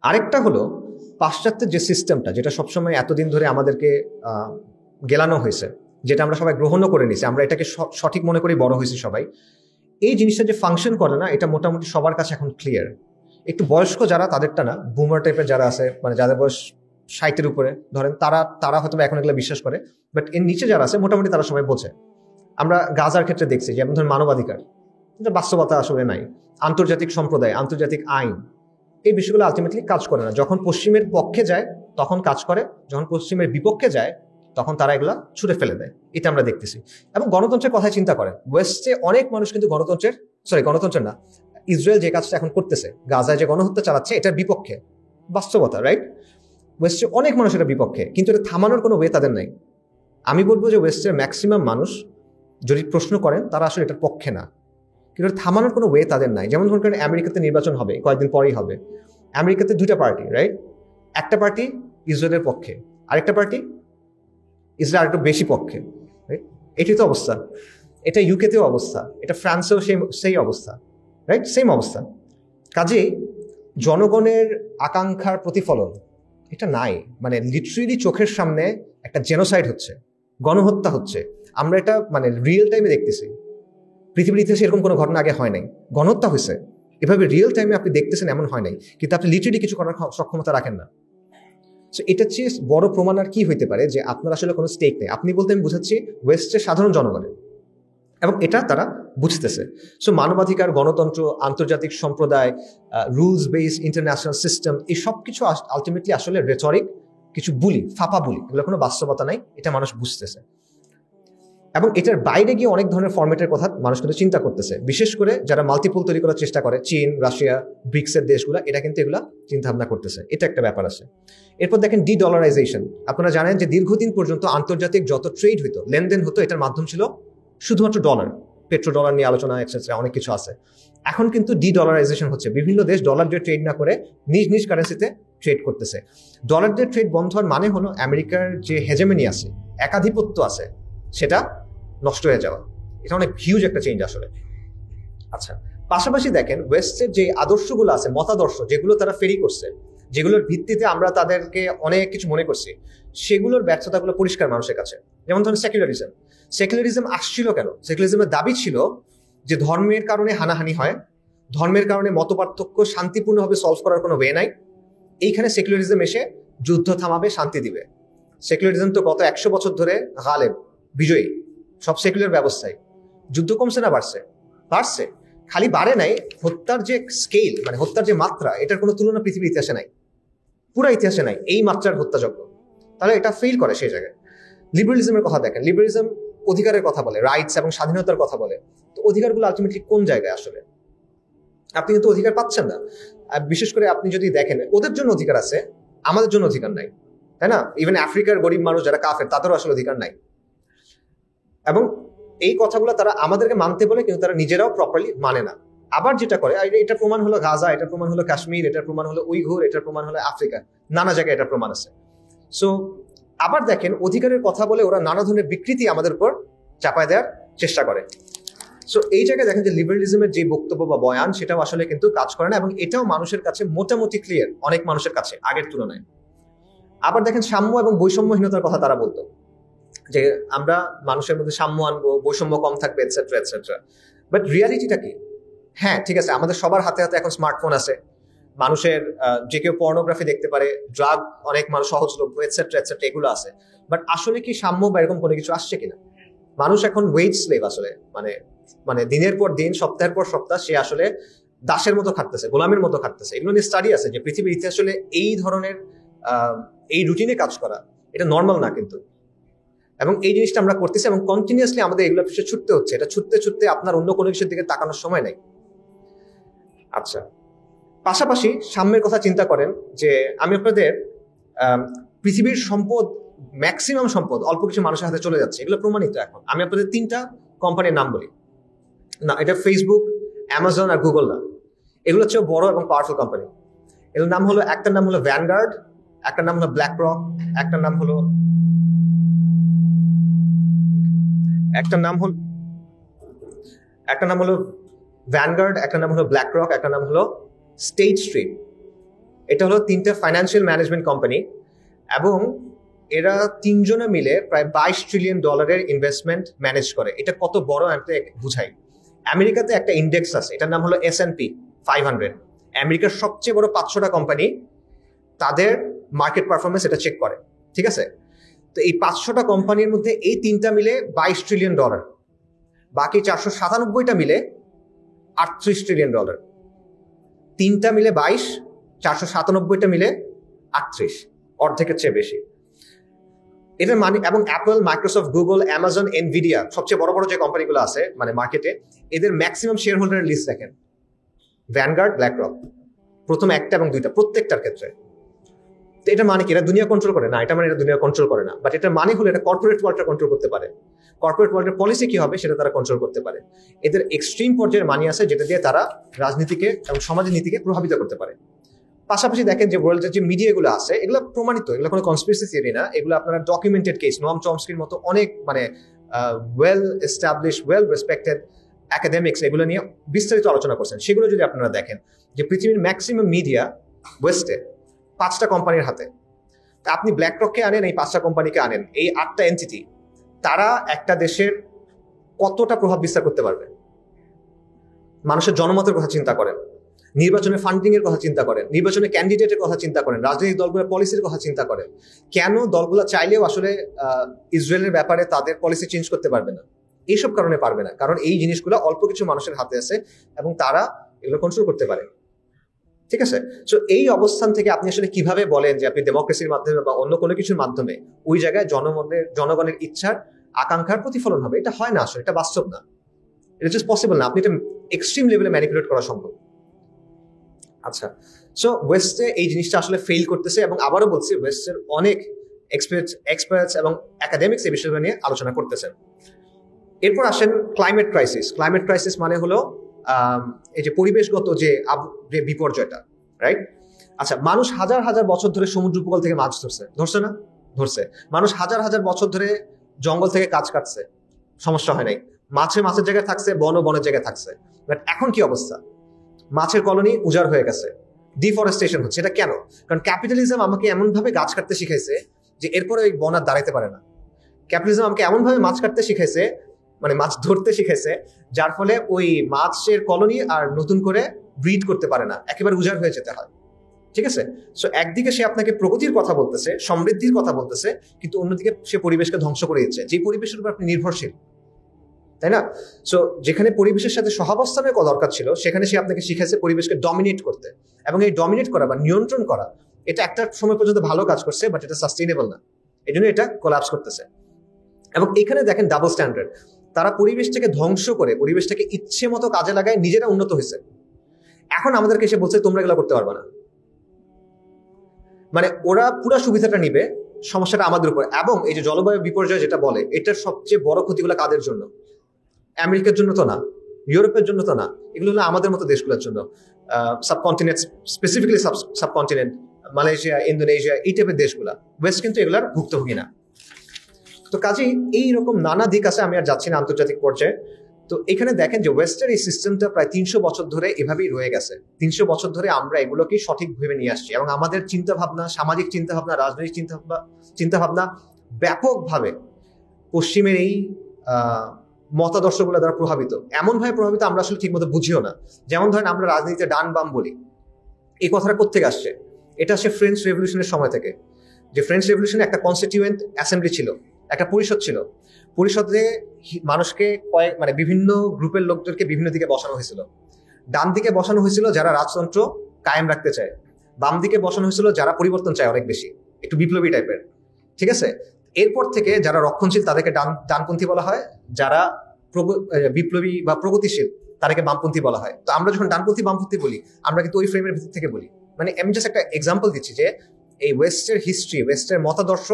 আরেকটা হলো পাশ্চাত্যের যে সিস্টেমটা, যেটা সবসময় এতদিন ধরে আমাদেরকে গেলানো হয়েছে, যেটা আমরা সবাই গ্রহণও করে নিছি, আমরা এটাকে সঠিক মনে করি, বড় হয়েছি সবাই। এই জিনিসটা যে ফাংশন করে না, এটা মোটামুটি সবার কাছে এখন ক্লিয়ার। একটু বয়স্ক যারা, তাদেরটা না, বুমার টাইপের যারা আছে, মানে যাদের বয়স 60-এর উপরে ধরেন, তারা হয়তো এখন এগুলো বিশ্বাস করে, বাট এর নিচে যারা আছে মোটামুটি তারা সবাই বোঝে। আমরা গাজার ক্ষেত্রে দেখছি, যেমন ধরেন মানবাধিকার, এটা বাস্তবতা আসলে নাই। আন্তর্জাতিক সম্প্রদায়, আন্তর্জাতিক আইন, এই বিষয়গুলো আলটিমেটলি কাজ করে না। যখন পশ্চিমের পক্ষে যায় তখন কাজ করে, যখন পশ্চিমের বিপক্ষে যায় তখন তারা এগুলা ছুড়ে ফেলে দেয়। এটা আমরা দেখতেছি। এবং গণতন্ত্রের কথা চিন্তা করেন, ওয়েস্টে অনেক মানুষ কিন্তু গণতন্ত্রের না, ইসরায়েল যে কাজটা এখন করতেছে, গাজায় যে গণহত্যা চালাচ্ছে, এটার বিপক্ষে। বাস্তবতা, রাইট? ওয়েস্টে অনেক মানুষ এটার বিপক্ষে, কিন্তু এটা থামানোর কোনো ওয়ে তাদের নাই। আমি বলবো যে ওয়েস্টের ম্যাক্সিমাম মানুষ যদি প্রশ্ন করেন, তারা আসলে এটার পক্ষে না, কিন্তু থামানোর কোনো ওয়ে তাদের নাই। যেমন ধরুন করেন, আমেরিকাতে নির্বাচন হবে, কয়েকদিন পরেই হবে। আমেরিকাতে দুইটা পার্টি, রাইট? একটা পার্টি ইসরায়েলের পক্ষে, আরেকটা পার্টি ইসরায়েল আরেকটু বেশি পক্ষে, রাইট? এটাই তো অবস্থা। এটা ইউকেতেও অবস্থা, এটা ফ্রান্সেও সেই অবস্থা, রাইট? সেম অবস্থা। কাজেই জনগণের আকাঙ্ক্ষার প্রতিফলন এটা নাই। মানে লিটারেলি চোখের সামনে একটা জেনোসাইড হচ্ছে, গণহত্যা হচ্ছে। আমরা এটা মানে রিয়েল টাইমে দেখতেছি। পৃথিবীর ইতিহাসে এরকম কোনো ঘটনা আগে হয় নাই। গণহত্যা হয়েছে, এভাবে রিয়েল টাইমে আপনি দেখতেছেন, এমন হয় নাই। কিন্তু আপনি লিটারেলি কিছু করার সক্ষমতা রাখেন না। সো এটা চেয়ে বড় প্রমাণ আর কি হইতে পারে যে আপনার আসলে কোনো স্টেক নেই। আপনি বলতে আমি বুঝাচ্ছি ওয়েস্টের সাধারণ জনগণের, এবং এটা তারা বুঝতেছে। সো মানবাধিকার, গণতন্ত্র, আন্তর্জাতিক সম্প্রদায়, রুলস বেসড ইন্টারন্যাশনাল সিস্টেম, এই সব কিছু আলটিমেটলি আসলে রেটরিক, কিছু ফাঁপা বুলি, এগুলো কোনো বাস্তবতা নাই। এটা মানুষ বুঝতেছে, এবং এটার বাইরে গিয়ে অনেক ধরনের ফরম্যাটের কথা মানুষ কিন্তু চিন্তা করতেছে। বিশেষ করে যারা মাল্টিপল তৈরি করার চেষ্টা করে, চীন, রাশিয়া, ব্রিক্সের দেশগুলো, এটা কিন্তু এগুলা চিন্তা ভাবনা করতেছে। এটা একটা ব্যাপার আছে। এরপর দেখেন ডলারাইজেশন। আপনারা জানেন যে দীর্ঘদিন পর্যন্ত আন্তর্জাতিক যত ট্রেড হইতো, লেনদেন হতো, এটার মাধ্যম ছিল শুধুমাত্র ডলার। পেট্রো ডলার নিয়ে আলোচনা, এক্সেট্রা, অনেক কিছু আছে। এখন কিন্তু ডলারাইজেশন হচ্ছে। বিভিন্ন দেশ ডলার দিয়ে ট্রেড না করে নিজ নিজ কারেন্সিতে ট্রেড করতেছে। ডলার দিয়ে ট্রেড বন্ধ হওয়ার মানে হলো আমেরিকার যে হেজেমনি আছে, একাধিপত্য আছে, সেটা নষ্ট হয়ে যাওয়া। এটা অনেক হিউজ একটা চেঞ্জ আসলে। আচ্ছা, পাশাপাশি দেখেন ওয়েস্টের যে আদর্শগুলো আছে, মতাদর্শ, যেগুলো তারা ফেরি করছে, যেগুলোর ভিত্তিতে আমরা তাদেরকে অনেক কিছু মনে করছি, সেগুলোর ব্যর্থতাগুলো পরিষ্কার মানুষের কাছে। যেমন ধরুন সেকুলারিজম আসছিল কেন? সেকুলারিজমের দাবি ছিল যে ধর্মের কারণে হানাহানি হয়, ধর্মের কারণে মতপার্থক্য শান্তিপূর্ণভাবে সলভ করার কোনো ওয়ে নাই। এইখানে সেকুলারিজম এসে যুদ্ধ থামাবে, শান্তি দিবে। সেকুলারিজম তো গত 100 বছর ধরে গালেব, বিজয়ী সব সেকুলার ব্যবস্থায়। যুদ্ধ কমছে না বাড়ছে। খালি বাড়ে নাই, হত্যার যে স্কেল, মানে হত্যার যে মাত্রা, এটার কোনো তুলনা পৃথিবীর ইতিহাসে নাই, পুরো ইতিহাসে নাই এই মাত্রার হত্যাযজ্ঞ। তাহলে এটা ফেল করে সেই জায়গায়। লিবারেলিজমের কথা দেখেন, লিবারেলিজম অধিকারের কথা বলে, রাইটস এবং স্বাধীনতার কথা বলে। তো অধিকারগুলো আলটিমেটলি কোন জায়গায় আসলে? আপনি কিন্তু অধিকার পাচ্ছেন না। বিশেষ করে আপনি যদি দেখেন, ওদের জন্য অধিকার আছে, আমাদের জন্য অধিকার নাই, তাই না? ইভেন আফ্রিকার গরিব মানুষ যারা কাফের, তাদেরও আসলে অধিকার নাই। এবং এই কথাগুলো তারা আমাদেরকে মানতে বলে, কিন্তু তারা নিজেরাও প্রপারলি মানে না। আবার যেটা করে, এটা প্রমাণ হলো গাজা, এটা প্রমাণ হলো কাশ্মীর, এটার প্রমাণ হলো উইঘুর, এটার প্রমাণ হলো আফ্রিকা, নানা জায়গায় এটা প্রমাণ আছে। সো আবার দেখেন, অধিকারের কথা বলে ওরা নানা ধরনের বিকৃতি আমাদের উপর চাপায় দেওয়ার চেষ্টা করে। সো এই জায়গায় দেখেন যে লিবারেলিজমের যে বক্তব্য বা বয়ান, সেটাও আসলে কিন্তু কাজ করে না, এবং এটাও মানুষের কাছে মোটামুটি ক্লিয়ার, অনেক মানুষের কাছে আগের তুলনায়। আবার দেখেন সাম্য এবং বৈষম্যহীনতার কথা তারা বলতো, যে আমরা মানুষের মধ্যে সাম্য আনবো, বৈষম্য কম থাকবে, এটসেট্রা এটসেট্রা। বাট রিয়ালিটিটা কি? হ্যাঁ, ঠিক আছে, আমাদের সবার হাতে হাতে এখন স্মার্টফোন আছে, মানুষের যে কেউ পর্নোগ্রাফি দেখতে পারে, ড্রাগ অনেক মানুষ সহজলভ্য, এটসেট্রা এটসেট্রা, এগুলো আছে। বাট আসলে কি সাম্য বা এরকম কোনো কিছু আসছে কিনা? মানুষ এখন ওয়েজ স্লেভ আসলে, মানে দিনের পর দিন, সপ্তাহের পর সপ্তাহ সে আসলে দাসের মতো খাটতেছে, গোলামের মতো খাটতেছে। এগুলো নিয়ে স্টাডি আছে যে পৃথিবীর ইতিহাস আসলে এই ধরনের এই রুটিনে কাজ করা এটা নর্মাল না কিন্তু। এবং এই জিনিসটা আমরা করতেছি, এবং কন্টিনিউয়াসলি আমাদের এগুলো পিছিয়ে ছুটতে হচ্ছে। এটা ছুটতে ছুটতে আপনার অন্য কোনো কিছুর দিকে তাকানোর সময় নাই। আচ্ছা, পাশাপাশি সাম্যের কথা চিন্তা করেন, যে আমি আপনাদের পৃথিবীর সম্পদ, ম্যাক্সিমাম সম্পদ অল্প কিছু মানুষের হাতে চলে যাচ্ছে, এগুলো প্রমাণিত। এখন আমি আপনাদের 3টা কোম্পানির নাম বলি না, এটা ফেসবুক, অ্যামাজন আর গুগল না, এগুলো হচ্ছে বড় এবং পাওয়ারফুল কোম্পানি। এগুলোর নাম হলো, একটার নাম হলো ভ্যানগার্ড, একটার নাম হলো ব্ল্যাক রক, একটার নাম হলো ভ্যানগার্ড, একটা নাম হলো ব্ল্যাক রক, একটা নাম হলো স্টেট স্ট্রিট। এটা হলো 3টা ফাইন্যান্সিয়াল ম্যানেজমেন্ট কোম্পানি, এবং এরা 3জনে মিলে প্রায় $22 ট্রিলিয়ন ইনভেস্টমেন্ট ম্যানেজ করে। এটা কত বড় আমি বুঝাই। আমেরিকাতে একটা ইন্ডেক্স আছে, এটার নাম হলো S&P 500। আমেরিকার সবচেয়ে বড় 500টা কোম্পানি, তাদের মার্কেট পারফরমেন্স এটা চেক করে, ঠিক আছে? তো এই 500টা কোম্পানির মধ্যে এই 3টা মিলে $22 ট্রিলিয়ন, বাকি 497টা মিলে $38 ট্রিলিয়ন। 3টা মিলে 22, 497টা মিলে 38, অর্ধেকের চেয়ে বেশি। এটার মানে, এবং Apple, Microsoft, Google, Amazon, Nvidia, সবচেয়ে বড় বড় যে কোম্পানিগুলো আছে মানে মার্কেটে, এদের ম্যাক্সিমাম শেয়ার হোল্ডারের লিস্ট দেখেন। ভ্যানগার্ড, ব্ল্যাকরক, প্রথম 1টা এবং 2টা, প্রত্যেকটার ক্ষেত্রে। তো এটা মানে কি এরা দুনিয়া কন্ট্রোল করে না? এটা মানে এটা দুনিয়া কন্ট্রোল করে না, বাট এটা মানে হলো এটা কর্পোরেট ওয়ার্ল্ডটা কন্ট্রোল করতে পারে। কর্পোরেট ওয়ার্ল্ডের পলিসি কি হবে সেটা তারা কন্ট্রোল করতে পারে। এদের এক্সট্রিম পর্যায়ের মানি আছে, যেটা দিয়ে তারা রাজনীতিকে এবং সমাজের নীতিকে প্রভাবিত করতে পারে। পাশাপাশি দেখেন যে ওয়ার্ল্ডের যে মিডিয়াগুলো আছে, এগুলো প্রমাণিত, এগুলো কোনো কনস্পিরেসি থিওরি না, এগুলো আপনারা ডকুমেন্টেড কেস। নোয়াম চমস্কির মতো অনেক মানে well establish, well respected academics এগুলো নিয়ে বিস্তারিত আলোচনা করছেন। সেগুলো যদি আপনারা দেখেন যে পৃথিবীর ম্যাক্সিমাম মিডিয়া ওয়েস্টে 5টা কোম্পানির হাতে। তা আপনি ব্ল্যাকরককে আনেন, এই 5টা কোম্পানিকে আনেন, এই 8টা এন্টিটি, তারা একটা দেশের কতটা প্রভাব বিস্তার করতে পারবে? মানুষের জনমতের কথা চিন্তা করেন, নির্বাচনে ফান্ডিং এর কথা চিন্তা করেন, নির্বাচনে ক্যান্ডিডেটের কথা চিন্তা করেন, রাজনৈতিক দলগুলোর পলিসির কথা চিন্তা করেন। কেন দলগুলো চাইলেও আসলে ইসরায়েলের ব্যাপারে তাদের পলিসি চেঞ্জ করতে পারবে না? এইসব কারণে পারবে না, কারণ এই জিনিসগুলো অল্প কিছু মানুষের হাতে আছে এবং তারা এগুলো কন্ট্রোল করতে পারে, ঠিক আছে? সো এই অবস্থান থেকে আপনি আসলে কিভাবে বলেন যে আপনি ডেমোক্রেসির মাধ্যমে বা অন্য কোনো কিছুর মাধ্যমে ওই জায়গায় জনগণের ইচ্ছার আকাঙ্ক্ষার প্রতিফলন হবে? এটা হয় না, আসলে এটা বাস্তব না, এটা জাস্ট পসিবল না। আপনি এটা এক্সট্রিম লেভেলে ম্যানিপুলেট করা সম্ভব। আচ্ছা, সো ওয়েস্টে এই জিনিসটা আসলে ফেল করতেছে, এবং আবারও বলছি ওয়েস্টের অনেক এক্সপার্টস এবং একাডেমিক্স এই বিষয়গুলো নিয়ে আলোচনা করতেছেন। এরপর আসেন ক্লাইমেট ক্রাইসিস। ক্লাইমেট ক্রাইসিস মানে হলো এই যে পরিবেশগত যে বিপর্যয়টা, রাইট? আচ্ছা, মানুষ হাজার হাজার বছর ধরে সমুদ্র উপকূল থেকে মাছ ধরছে না? ধরছে। মানুষ হাজার হাজার বছর ধরে জঙ্গল থেকে গাছ কাটছে, সমস্যা হয় নাই। মাছের জায়গায় থাকছে, বনের জায়গায় থাকছে। বাট এখন কি অবস্থা? মাছের কলোনি উজাড় হয়ে গেছে, ডিফরেস্টেশন হচ্ছে। এটা কেন? কারণ ক্যাপিটালিজম আমাকে এমন ভাবে গাছ কাটতে শিখাইছে যে এরপরে ওই বন আর দাঁড়াইতে পারে না। ক্যাপিটালিজম আমাকে এমন ভাবে মাছ কাটতে শিখাইছে, মানে মাছ ধরতে শিখাইছে, যার ফলে ওই মাছের কলোনি আর নতুন করে ব্রিড করতে পারে না, একেবারে উজাড় হয়ে যেতে হয়, ঠিক আছে? সো একদিকে সে আপনাকে প্রগতির কথা বলতেছে, সমৃদ্ধির কথা বলতেছে, কিন্তু অন্যদিকে সে পরিবেশকে ধ্বংস করে দিচ্ছে, যে পরিবেশের উপর আপনি নির্ভরশীল, তাই না? সো যেখানে পরিবেশের সাথে সহাবস্থানের দরকার ছিল, সেখানে সে আপনাকে শিখাইছে পরিবেশকে ডমিনেট করতে। এবং এই ডমিনেট করা বা নিয়ন্ত্রণ করা, এটা একটা সময় পর্যন্ত ভালো কাজ করছে, বাট এটা সাস্টেইনেবল না, এই জন্য এটা কোলাপস করতেছে। এবং এখানে দেখেন ডাবল স্ট্যান্ডার্ড। তারা পরিবেশটাকে ধ্বংস করে, পরিবেশটাকে ইচ্ছে মতো কাজে লাগায়, নিজেরা উন্নত হয়েছে। এখন আমাদেরকে এসে বলছে তোমরা এগুলো করতে পারবে না। মানে ওরা পুরো সুবিধাটা নিবে, সমস্যাটা আমাদের উপর। এবং এই যে জলবায়ু বিপর্যয় যেটা বলে, এটার সবচেয়ে বড় ক্ষতিগুলো কাদের জন্য? আমেরিকার জন্য তো না, ইউরোপের জন্য তো না, এগুলো হলো আমাদের মতো দেশগুলোর জন্য। Subcontinent, specifically subcontinent, Malaysia, Indonesia, এই টাইপের দেশগুলা। ওয়েস্ট কিন্তু এগুলার ভুক্তভোগী না। তো কাজেই এইরকম নানা দিক আছে, আমি আর যাচ্ছি না আন্তর্জাতিক পর্যায়ে। তো এখানে দেখেন যে ওয়েস্টের এই সিস্টেমটা প্রায় 300 বছর ধরে এভাবেই রয়ে গেছে। 300 বছর ধরে আমরা এগুলোকে সঠিক ভেবে নিয়ে আসছি, এবং আমাদের চিন্তাভাবনা, সামাজিক চিন্তাভাবনা, রাজনৈতিক চিন্তাভাবনা ব্যাপকভাবে পশ্চিমের এই মতাদর্শগুলো দ্বারা প্রভাবিত। এমনভাবে প্রভাবিত আমরা আসলে ঠিকমতো বুঝিও না। যেমন ধরেন আমরা রাজনীতিতে ডান বাম বলি, এই কথাটা কোত্থেকে আসছে? এটা আসে ফ্রেঞ্চ রেভলিউশনের সময় থেকে। যে ফ্রেঞ্চ রেভলিউশনে একটা কনস্টিটিউয়েন্ট অ্যাসেম্বলি ছিল, একটা পরিষদ ছিল। পরিষদে মানুষকে মানে বিভিন্ন গ্রুপের লোকদেরকে বিভিন্ন দিকে বসানো হয়েছিল। ডান দিকে বসানো হয়েছিল যারা রাজতন্ত্র কায়েম রাখতে চায়, বাম দিকে বসানো হয়েছিল যারা পরিবর্তন চায় অনেক বেশি, একটু বিপ্লবী টাইপের, ঠিক আছে? এরপর থেকে যারা রক্ষণশীল তাদেরকে ডানপন্থী বলা হয়, যারা বিপ্লবী বা প্রগতিশীল তাদেরকে বামপন্থী বলা হয়। তো আমরা যখন ডানপন্থী বামপন্থী বলি, আমরা কিন্তু ওই ফ্রেমের ভিতর থেকে বলি। মানে আমি জাস্ট একটা এক্সাম্পল দিচ্ছি যে এই ওয়েস্টের হিস্ট্রি, ওয়েস্টের মতাদর্শ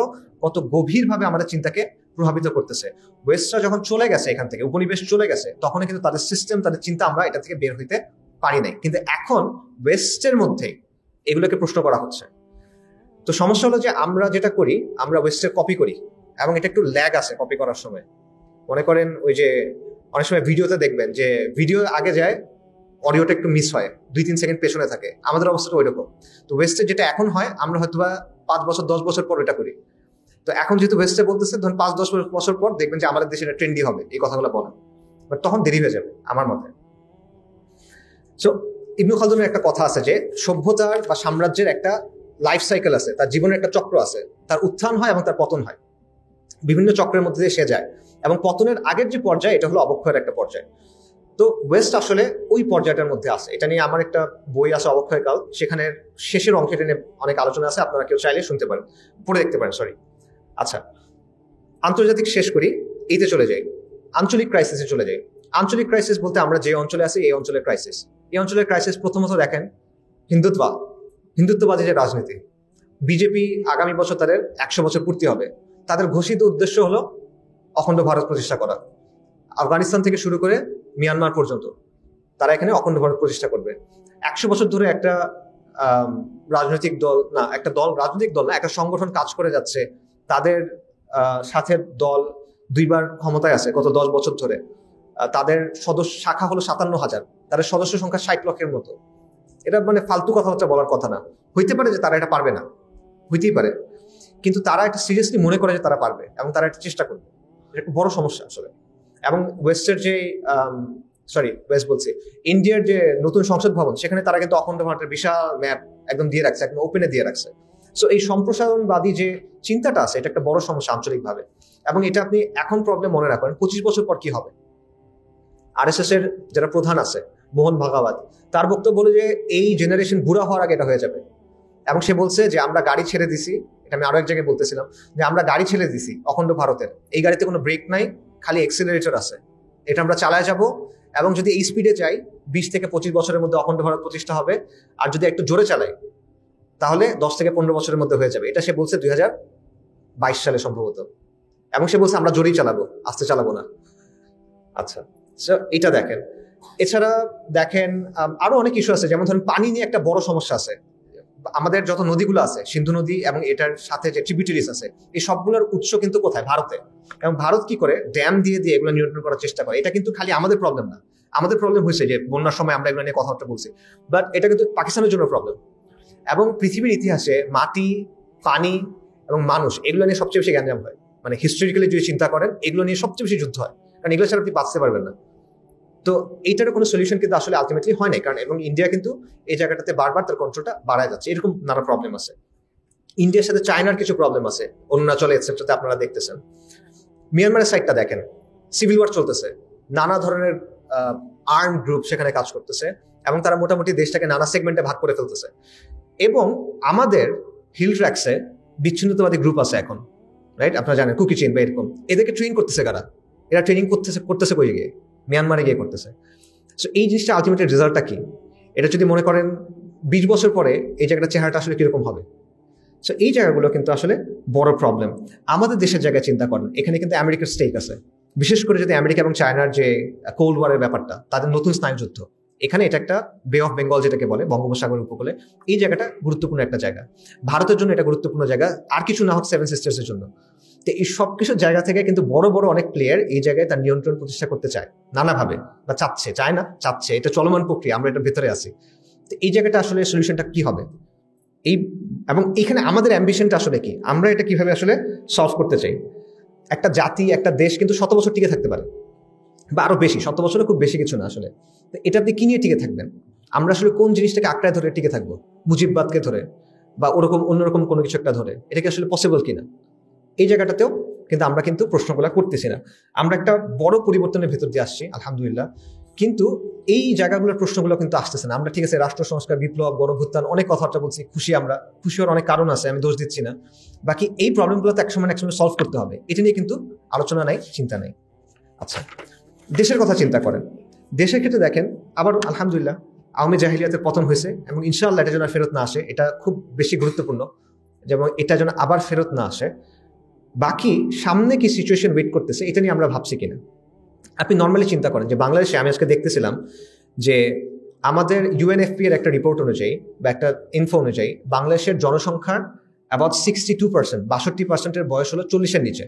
কত গভীরভাবে আমাদের চিন্তাকে প্রভাবিত করতেছে। ওয়েস্টরা যখন চলে গেছে এখান থেকে, উপনিবেশ চলে গেছে, তখন কিন্তু তাদের সিস্টেম, তাদের চিন্তা আমরা এটা থেকে বের হইতে পারি নাই। কিন্তু এখন ওয়েস্টের মধ্যে এগুলোকে প্রশ্ন করা হচ্ছে। তো সমস্যা হলো যে আমরা যেটা করি, আমরা ওয়েস্টের কপি করি, এবং এটা একটু ল্যাগ আছে কপি করার সময়। মনে করেন ওই যে অনেক সময় ভিডিওতে দেখবেন যে ভিডিও আগে যায়, অডিওটা একটু মিস হয়, 2-3 সেকেন্ড পেছনে থাকে, আমাদের অবস্থাটা ওই রকম। তো ওয়েস্টে যেটা এখন হয়, আমরা হয়তোবা 5 বছর 10 বছর পর এটা করি। তো এখন যেহেতু ওয়েস্টে বলতেছে, ধরুন 5-10 বছর পর দেখবেন যে আমাদের দেশে এটা ট্রেন্ডি হবে এই কথাগুলো বলা, বাট তখন দেরি হয়ে যাবে আমার মতে। সো ইবনে খালদুনের একটা কথা আছে যে সভ্যতার বা সাম্রাজ্যের একটা লাইফ সাইকেল আছে, তার জীবনের একটা চক্র আছে, তার উত্থান হয় এবং তার পতন হয়, বিভিন্ন চক্রের মধ্যে দিয়ে সে যায়, এবং পতনের আগের যে পর্যায় এটা হলো অবক্ষয়ের একটা পর্যায়। তো ওয়েস্ট আসলে ওই পর্যায়টার মধ্যে আছে। এটা নিয়ে আমার একটা বই আছে অবক্ষয়কাল, সেখানে শেষের অংশটা নিয়ে অনেক আলোচনা আছে, আপনারা কেউ চাইলে শুনতে পারেন, পড়ে দেখতে পারেন, সরি। আচ্ছা, আন্তর্জাতিক শেষ করি, এইতে চলে যাই, আঞ্চলিক ক্রাইসিসে চলে যাই। আঞ্চলিক ক্রাইসিস বলতে আমরা যে অঞ্চলে আছি এই অঞ্চলের ক্রাইসিস। এই অঞ্চলের ক্রাইসিস প্রথমত দেখেন হিন্দুত্ববাদী যে রাজনীতি। বিজেপি আগামী বছর তাদের 100 বছর পূর্তি হবে, তাদের ঘোষিত উদ্দেশ্য হলো অখণ্ড ভারত প্রতিষ্ঠা করা। আফগানিস্তান থেকে শুরু করে মিয়ানমার পর্যন্ত তারা এখানে অখণ্ড ভারত প্রতিষ্ঠা করবে। 100 বছর ধরে একটা রাজনৈতিক দল না, একটা সংগঠন কাজ করে যাচ্ছে, তাদের সাথে দল 2বার ক্ষমতায় আছে গত 10 বছর ধরে। তাদের সদস্য শাখা হলো 57,000, তাদের সদস্য সংখ্যা 60 লক্ষের মতো। এটা মানে ফালতু কথাবার্তা বলার কথা না। হইতে পারে যে তারা এটা পারবে না, হইতেই পারে, কিন্তু তারা একটা সিরিয়াসলি মনে করে যে তারা পারবে এবং তারা একটা চেষ্টা করবে। এটা একটা বড় সমস্যা আসলে। এবং ওয়েস্টের যে ওয়েস্ট বলছি, ইন্ডিয়ার যে নতুন সংসদ ভবন, সেখানে তারা কিন্তু অখণ্ড ভারতের বিশাল ম্যাপ একদম দিয়ে রাখছে, একদম ওপেনে দিয়ে রাখছে। সো এই সম্প্রসারণবাদী যে চিন্তাটা আছে, এটা একটা বড় সমস্যা আঞ্চলিকভাবে। এবং এটা আপনি এখন প্রবলেম মনে রাখবেন, 25 বছর পর কি হবে। আরএসএস এর যারা প্রধান আছে, মোহন ভাগাবত, তার বক্তব্য বলে যে এই জেনারেশন বুড়া হওয়ার আগে এটা হয়ে যাবে। এবং সে বলছে যে আমরা গাড়ি ছেড়ে দিছি, এটা আমি আরো এক জায়গায় বলতেছিলাম, যে আমরা গাড়ি ছেড়ে দিছি অখণ্ড ভারতের, এই গাড়িতে কোনো ব্রেক নাই, খালি এক্সিলারেটর আছে, এটা আমরা চালায় যাব, এবং যদি এই স্পিডে যাই 20 থেকে 25 বছরের মধ্যে অখণ্ড ভারত প্রতিষ্ঠা হবে, আর যদি একটু জোরে চালাই তাহলে 10 থেকে 15 বছরের মধ্যে হয়ে যাবে। এটা সে বলছে 2022 সালে সম্ভবত। এবং সে বলছে আমরা জোরেই চালাবো, আস্তে চালাবো না। আচ্ছা, এটা দেখেন। এছাড়া দেখেন আরো অনেক ইস্যু আছে, যেমন ধরেন পানি নিয়ে একটা বড় সমস্যা আছে। আমাদের যত নদীগুলো আছে, সিন্ধু নদী এবং এটার সাথে যে ট্রিবিউটারিজ আছে, এই সবগুলোর উৎস কিন্তু কোথায়? ভারতে। এবং ভারত কি করে ড্যাম দিয়ে এগুলো নিয়ন্ত্রণ করার চেষ্টা করে। এটা কিন্তু খালি আমাদের প্রবলেম না, আমাদের প্রবলেম হয়েছে যে বন্যার সময় আমরা এগুলো নিয়ে কথাবার্তা বলছি, বাট এটা কিন্তু পাকিস্তানের জন্য প্রবলেম। এবং পৃথিবীর ইতিহাসে মাটি, পানি এবং মানুষ এগুলো নিয়ে সবচেয়ে বেশি গ্যাঞ্জাম হয়। মানে হিস্টোরিক্যালি যদি চিন্তা করেন, এগুলো নিয়ে সবচেয়ে বেশি যুদ্ধ হয়, কারণ এগুলো ছাড়া আপনি বাঁচতে পারবেন না। তো এইটারও কোনো সলিউশন কিন্তু আসলে আলটিমেটলি হয় না, কারণ এবং ইন্ডিয়া কিন্তু এই জায়গাটাতে বারবার তার কন্ট্রোলটা বাড়ায় যাচ্ছে। এরকম নানা প্রবলেম আছে। ইন্ডিয়ার সাথে চায়নার কিছু প্রবলেম আছে, অরুণাচলে এটসেট্রাতে আপনারা দেখতেছেন। মিয়ানমারের সাইডটা দেখেন, সিভিল ওয়ার চলতেছে, নানা ধরনের আর্ম গ্রুপ সেখানে কাজ করতেছে, এবং তারা মোটামুটি দেশটাকে নানা সেগমেন্টে ভাগ করে ফেলতেছে। এবং আমাদের হিল ট্র্যাক্সে বিচ্ছিন্নতাবাদী গ্রুপ আছে এখন, রাইট? আপনারা জানেন কুকি চেইন বা এরকম। এদেরকে ট্রেন করতেছে কারা? এরা ট্রেনিং করতেছে কই গিয়ে? মিয়ানমারে গিয়ে করতেছে। সো এই জিনিসটা আলটিমেটলি রেজাল্টটা কি? এটা যদি মনে করেন 20 বছর পরে এই জায়গাটা চেহারাটা আসলে কিরকম হবে। সো এই জায়গাগুলো কিন্তু আসলে বড় প্রবলেম। আমাদের দেশের জায়গায় চিন্তা করেন, এখানে কিন্তু আমেরিকার স্টেক আছে, বিশেষ করে যদি আমেরিকা এবং চায়নার যে কোল্ড ওয়ারের ব্যাপারটা, তাদের নতুন স্নায়ুযুদ্ধ, এখানে এটা একটা বে অফ বেঙ্গল যেটাকে বলে, বঙ্গোপসাগর উপকূলে, এই জায়গাটা গুরুত্বপূর্ণ একটা জায়গা। ভারতের জন্য এটা গুরুত্বপূর্ণ জায়গা, আর কিছু না হোক 7 সিস্টার্সের জন্য। তো এই সব কিছুর জায়গা থেকে কিন্তু বড় বড় অনেক প্লেয়ার এই জায়গায় তার নিয়ন্ত্রণ প্রতিষ্ঠা করতে চায় নানাভাবে, বা চাচ্ছে, এটা চলমান প্রক্রিয়া, আমরা এটা ভেতরে আছি। তো এই জায়গাটা আসলে সলিউশনটা কি হবে, এবং এখানে আমাদের অ্যাম্বিশনটা আসলে কি, আমরা এটা কিভাবে আসলে সলভ করতে চাই। একটা জাতি, একটা দেশ কিন্তু 100 বছর টিকে থাকতে পারে, বা আরো বেশি। 100 বছরে খুব বেশি কিছু না আসলে। এটা আপনি কি নিয়ে টিকে থাকবেন? আমরা আসলে কোন জিনিসটাকে আঁকড়ায় ধরে টিকে থাকবো? মুজিববাদকে ধরে, বা ওরকম অন্যরকম কোনো কিছু একটা ধরে? এটা কি আসলে পসিবল কিনা? এই জায়গাটাতেও কিন্তু আমরা কিন্তু প্রশ্নগুলো করতেছি না। আমরা একটা বড় পরিবর্তনের ভেতর দিয়ে আসছি আলহামদুলিল্লাহ, কিন্তু এই জায়গাগুলোর প্রশ্নগুলো কিন্তু আসতেছে না। আমরা ঠিক আছে রাষ্ট্র সংস্কার, বিপ্লব, গণভ্যুত্থান, অনেক কথাবার্তা বলছি, খুশি হওয়ার অনেক কারণ আছে, আমি দোষ দিচ্ছি না। বাকি এই প্রবলেমগুলো তো একসময় সলভ করতে হবে, এটা নিয়ে কিন্তু আলোচনা নাই, চিন্তা নেই। আচ্ছা, দেশের কথা চিন্তা করেন। দেশের ক্ষেত্রে দেখেন, আবার আলহামদুলিল্লাহ আওয়ামী জাহিলিয়াতের পতন হয়েছে, এবং ইনশাআল্লাহ এটা যেন ফেরত না আসে, এটা খুব বেশি গুরুত্বপূর্ণ, যেমন এটা যেন আবার ফেরত না আসে। বাকি সামনে কি সিচুয়েশন ওয়েট করতেছে, এটা নিয়ে আমরা ভাবছি কিনা। আপনি নর্মালি চিন্তা করেন যে বাংলাদেশে, আমি আজকে দেখতেছিলাম যে আমাদের ইউএনএফপি এর একটা রিপোর্ট অনুযায়ী বা একটা ইনফো অনুযায়ী, বাংলাদেশের জনসংখ্যার অ্যাবাউট 62%, 62%-এর বয়স হলো 40-এর নিচে,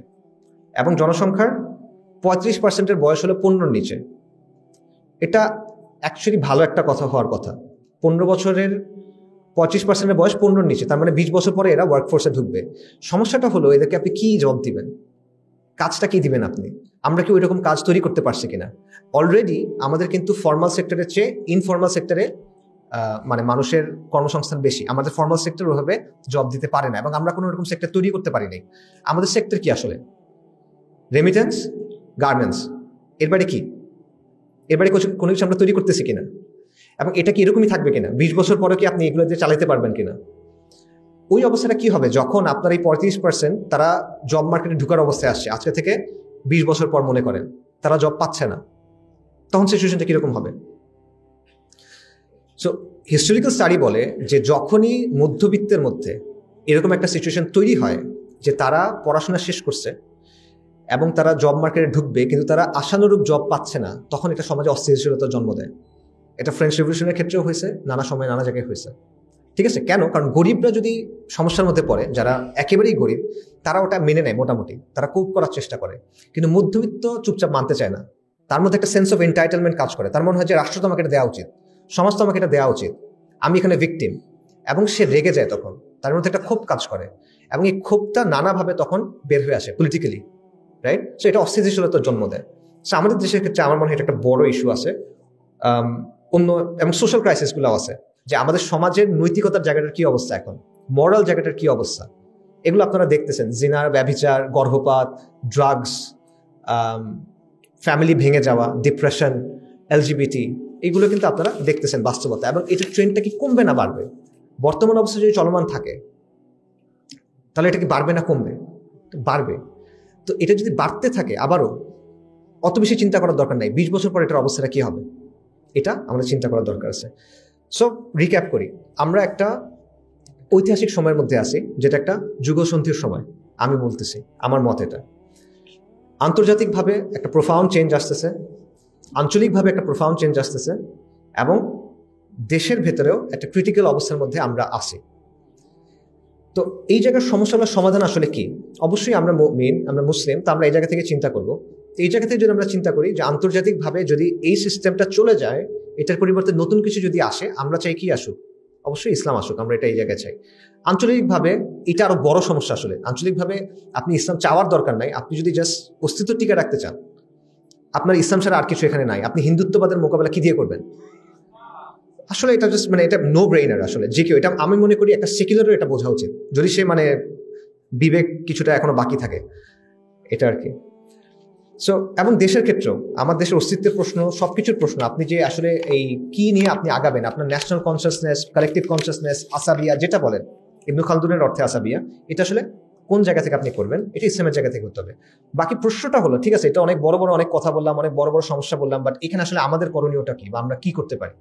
এবং জনসংখ্যার 35%-এর বয়স হলো 15-র নিচে। এটা অ্যাকচুয়ালি ভালো একটা কথা হওয়ার কথা। 15 বছরের 25% বয়স 15-র নিচে, তার মানে 20 বছর পরে এরা ওয়ার্কফোর্সে ঢুকবে। সমস্যাটা হলো এদেরকে আপনি কি জবাব দিবেন, কাজটা কি দিবেন আপনি? আমরা কি ওই রকম কাজ তৈরি করতে পারছি কিনা? অলরেডি আমাদের কিন্তু ফর্মাল সেক্টরের চেয়ে ইনফর্মাল সেক্টরে মানে মানুষের কর্মসংস্থান বেশি। আমাদের ফর্মাল সেক্টর ওভাবে জব দিতে পারে না, এবং আমরা কোনো রকম সেক্টর তৈরি করতে পারি নাই। আমাদের সেক্টর কি আসলে? রেমিটেন্স, গার্মেন্টস, এর বাইরে কি? এর বাইরে কোনো কিছু আমরা তৈরি করতেছি কিনা? এবং এটা কি এরকমই থাকবে কিনা? 20 বছর পরে কি আপনি এগুলো দিয়ে চালাতে পারবেন কিনা? ওই অবস্থাটা কি হবে যখন আপনার এই 35% তারা জব মার্কেটে ঢুকার অবস্থায় আসছে, আজকে থেকে 20 বছর পর মনে করেন তারা জব পাচ্ছে না, তখন সিচুয়েশনটা কিরকম হবে? সো হিস্টোরিক্যাল স্টাডি বলে যে যখনই মধ্যবিত্তের মধ্যে এরকম একটা সিচুয়েশন তৈরি হয় যে তারা পড়াশোনা শেষ করছে এবং তারা জব মার্কেটে ঢুকবে কিন্তু তারা আশানুরূপ জব পাচ্ছে না, তখন এটা সমাজে অস্থিতিশীলতার জন্ম দেয়। এটা ফ্রেঞ্চ রেভলিউশনের ক্ষেত্রেও হয়েছে, নানা সময় নানা জায়গায় হয়েছে। ঠিক আছে, কেন? কারণ গরিবরা যদি সমস্যার মধ্যে পড়ে, যারা একেবারেই গরিব, তারা ওটা মেনে নেয়, মোটামুটি তারা কোপ করার চেষ্টা করে। কিন্তু মধ্যবিত্ত চুপচাপ মানতে চায় না, তার মধ্যে একটা সেন্স অফ এন্টাইটেলমেন্ট কাজ করে। তার মনে হয় যে রাষ্ট্র তো আমাকে এটা দেওয়া উচিত, সমাজ তো আমাকে এটা দেওয়া উচিত, আমি এখানে ভিকটিম। এবং সে রেগে যায়, তখন তার মধ্যে একটা ক্ষোভ কাজ করে, এবং এই ক্ষোভটা নানাভাবে তখন বের হয়ে আসে পলিটিক্যালি, রাইট? সো এটা অস্থিতিশীলতার জন্ম দেয়। সো আমাদের দেশের ক্ষেত্রে আমার মনে হয় এটা একটা বড় ইস্যু আছে। অন্য এবং সোশ্যাল ক্রাইসিসগুলো আছে, যে আমাদের সমাজের নৈতিকতার জায়গাটার কি অবস্থা, এখন মরাল জায়গাটার কি অবস্থা, এগুলো আপনারা দেখতেছেন। জিনার, ব্যভিচার, গর্ভপাত, ড্রাগস, ফ্যামিলি ভেঙে যাওয়া, ডিপ্রেশন, এলজিবিটি, এগুলো কিন্তু আপনারা দেখতেছেন বাস্তবতা। এবং এটা ট্রেন্ডটা কি কমবে না বাড়বে? বর্তমান অবস্থা যদি চলমান থাকে তাহলে এটা কি বাড়বে না কমবে? বাড়বে। তো এটা যদি বাড়তে থাকে আবারও, অত বেশি চিন্তা করার দরকার নাই 20 বছর পর এটার অবস্থাটা কি হবে, এটা আমাদের চিন্তা করার দরকার আছে। সো রিক্যাপ করি, আমরা একটা ঐতিহাসিক সময়ের মধ্যে আছি, যেটা একটা যুগসন্ধির সময়। আমি বলতেছি আমার মত এটা। আন্তর্জাতিকভাবে একটা প্রোফাউন্ড চেঞ্জ আসতেছে, আঞ্চলিকভাবে একটা প্রোফাউন্ড চেঞ্জ আসতেছে, এবং দেশের ভেতরেও একটা ক্রিটিক্যাল অবস্থার মধ্যে আমরা আছি। তো এই জায়গার সমস্যাগুলোর সমাধান আসলে কি? অবশ্যই আমরা মুমিন, আমরা মুসলিম, তো আমরা এই জায়গা থেকে চিন্তা করব। এই জায়গা থেকে যদি আমরা চিন্তা করি যে আন্তর্জাতিকভাবে যদি এই সিস্টেমটা চলে যায়, এটার পরিবর্তে নতুন কিছু যদি আসে, আমরা চাই কি আসুক? অবশ্যই ইসলাম আসুক, আমরা এটা এই জায়গায় চাই। আঞ্চলিকভাবে এটা আরো বড় সমস্যা আসলে। আঞ্চলিকভাবে আপনি ইসলাম চাওয়ার দরকার নাই, আপনি যদি জাস্ট অস্তিত্ব টিকে রাখতে চান, আপনার ইসলাম ছাড়া আর কিছু এখানে নাই। আপনি হিন্দুত্ববাদের মোকাবেলা কি দিয়ে করবেন? আসলে এটা জাস্ট মানে এটা নো ব্রেইনার আসলে, যে কেউ এটা, আমি মনে করি একটা সেকুলারও এটা বোঝা উচিত, যদি সে মানে বিবেক কিছুটা এখনো বাকি থাকে, এটা আর কি। সো এবং দেশের ক্ষেত্রেও, আমার দেশের অস্তিত্বের প্রশ্ন, সবকিছুর প্রশ্ন। আপনি যে আসলে এই কি নিয়ে আপনি আগাবেন, আপনার ন্যাশনাল কনসিয়াসনেস, কালেকটিভ কনসিয়াসনেস, আসাবিয়া যেটা বলেন, ইবনে খালদুনের অর্থে আসাবিয়া, এটা আসলে কোন জায়গা থেকে আপনি করবেন, এটা ইসলামের জায়গা থেকে করতে হবে। বাকি প্রশ্নটা হলো, ঠিক আছে, এটা অনেক বড় বড় অনেক কথা বললাম, অনেক বড় বড় সমস্যা বললাম, বাট এখানে আসলে আমাদের করণীয়টা কি, বা আমরা কি করতে পারি?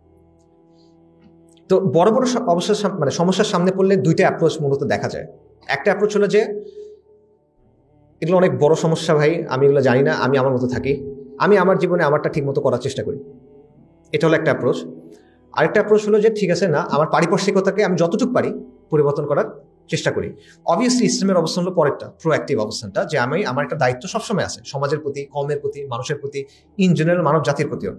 তো বড় বড় অবস্থার মানে সমস্যার সামনে পড়লে দুইটা অ্যাপ্রোচ মূলত দেখা যায়। একটা অ্যাপ্রোচ হলো যে এগুলো অনেক বড় সমস্যা ভাই, আমি এগুলো জানি না, আমি আমার মতো থাকি, আমি আমার জীবনে আমারটা ঠিক মতো করার চেষ্টা করি। এটা হলো একটা অ্যাপ্রোচ। আরেকটা অ্যাপ্রোচ হলো যে ঠিক আছে, না, আমার পারিপার্শ্বিকতাকে আমি যতটুকু পারি পরিবর্তন করার চেষ্টা করি। অবভিয়াসলি ইসলামের অবস্থান হলো পরেরটা, প্রোঅ্যাক্টিভ অবস্থানটা, যে আমি আমার একটা দায়িত্ব সবসময় আছে সমাজের প্রতি, কমের প্রতি, মানুষের প্রতি, ইন জেনারেল মানব জাতির প্রতিও।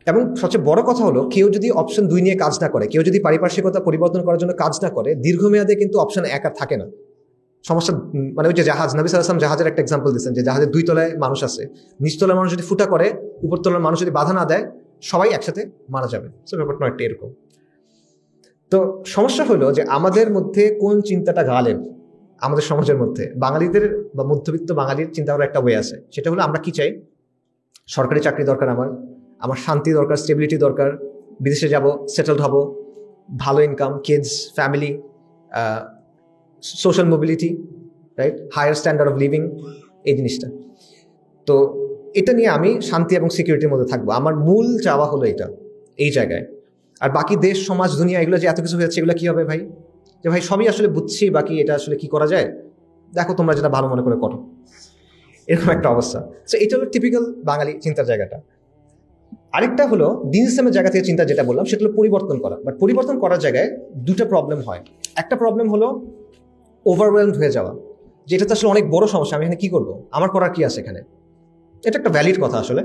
এবং সবচেয়ে বড় কথা হলো, কেউ যদি অপশন 2 নিয়ে কাজ না করে, কেউ যদি পারিপার্শ্বিকতা পরিবর্তন করার জন্য কাজ না করে, দীর্ঘমেয়াদে কিন্তু অপশন 1 আর থাকে না। সমস্যা মানে ওই যে জাহাজ, নবী সাল্লাল্লাহু আলাইহি ওয়াসাল্লাম জাহাজের একটা এক্সাম্পল দিচ্ছেন, যে জাহাজের 2 তলায় মানুষ আছে, নিচতলার মানুষ যদি ফুটা করে, উপরতলার মানুষ যদি বাধা না দেয়, সবাই একসাথে মারা যাবে। সো ব্যাপারটা একটা এরকম। তো সমস্যা হলো যে আমাদের মধ্যে কোন চিন্তাটা গালেব, আমাদের সমাজের মধ্যে বাঙালিদের বা মধ্যবিত্ত বাঙালির চিন্তা করার একটা ওয়ে আছে। সেটা হলো আমরা কি চাই? সরকারি চাকরি দরকার, আমার শান্তি দরকার, স্টেবিলিটি দরকার, বিদেশে যাব, সেটেলড হব, ভালো income, kids, family, social mobility, right, higher standard of living, এই জিনিসটা। তো এটা নিয়ে আমি শান্তি এবং সিকিউরিটির মধ্যে থাকবো, আমার মূল চাওয়া হলো এটা, এই জায়গায়। আর বাকি দেশ, সমাজ, দুনিয়া, এগুলো যে এত কিছু হয়েছে, এগুলো কি হবে ভাই? যে ভাই সবই আসলে বুঝছি, বাকি এটা আসলে কি করা যায়, দেখো তোমরা যেটা ভালো মনে করে করো, এরকম একটা অবস্থা। সো এটা হলো টিপিক্যাল বাঙালি চিন্তার জায়গাটা। আরেকটা হলো দিন ইসলামের জায়গা থেকে চিন্তা, যেটা বললাম, সেটা হলো পরিবর্তন করা। বাট পরিবর্তন করার জায়গায় দুটা প্রবলেম হয়। একটা প্রবলেম হলো ওভারওয়েলমড হয়ে যাওয়া, যেটা তো আসলে অনেক বড় সমস্যা, আমি এখানে কি করবো, আমার করার কি আছে এখানে? এটা একটা ভ্যালিড কথা আসলে।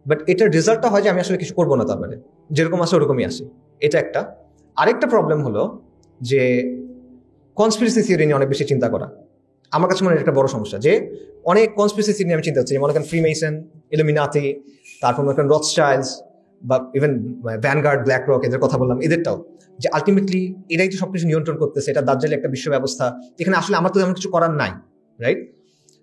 বাট এটার রেজাল্টটা হয় যে আমি আসলে কিছু করবো না, তার মানে যেরকম আসে ওরকমই আসি। এটা একটা। আরেকটা প্রবলেম হলো যে কনস্পিরেসি থিওরি নিয়ে অনেক বেশি চিন্তা করা। আমার কাছে মনে হয় একটা বড় সমস্যা, যে অনেক কনস্পিরেসি থিওরি নিয়ে আমি চিন্তা করছি, মনে করেন ফ্রিমেসন, ইলুমিনাতি, তারপর মনে করেন রথশাইল্ডস বা ইভেন ভ্যানগার্ড, ব্ল্যাক রক, এদের কথা বললাম, এদেরটাও, যে আলটিমেটলি এরাই তো সবকিছু নিয়ন্ত্রণ করতেছে, এটা দাজ্জালি একটা বিশ্ব ব্যবস্থা, এখানে আসলে আমার তো তেমন কিছু করার নাই, রাইট?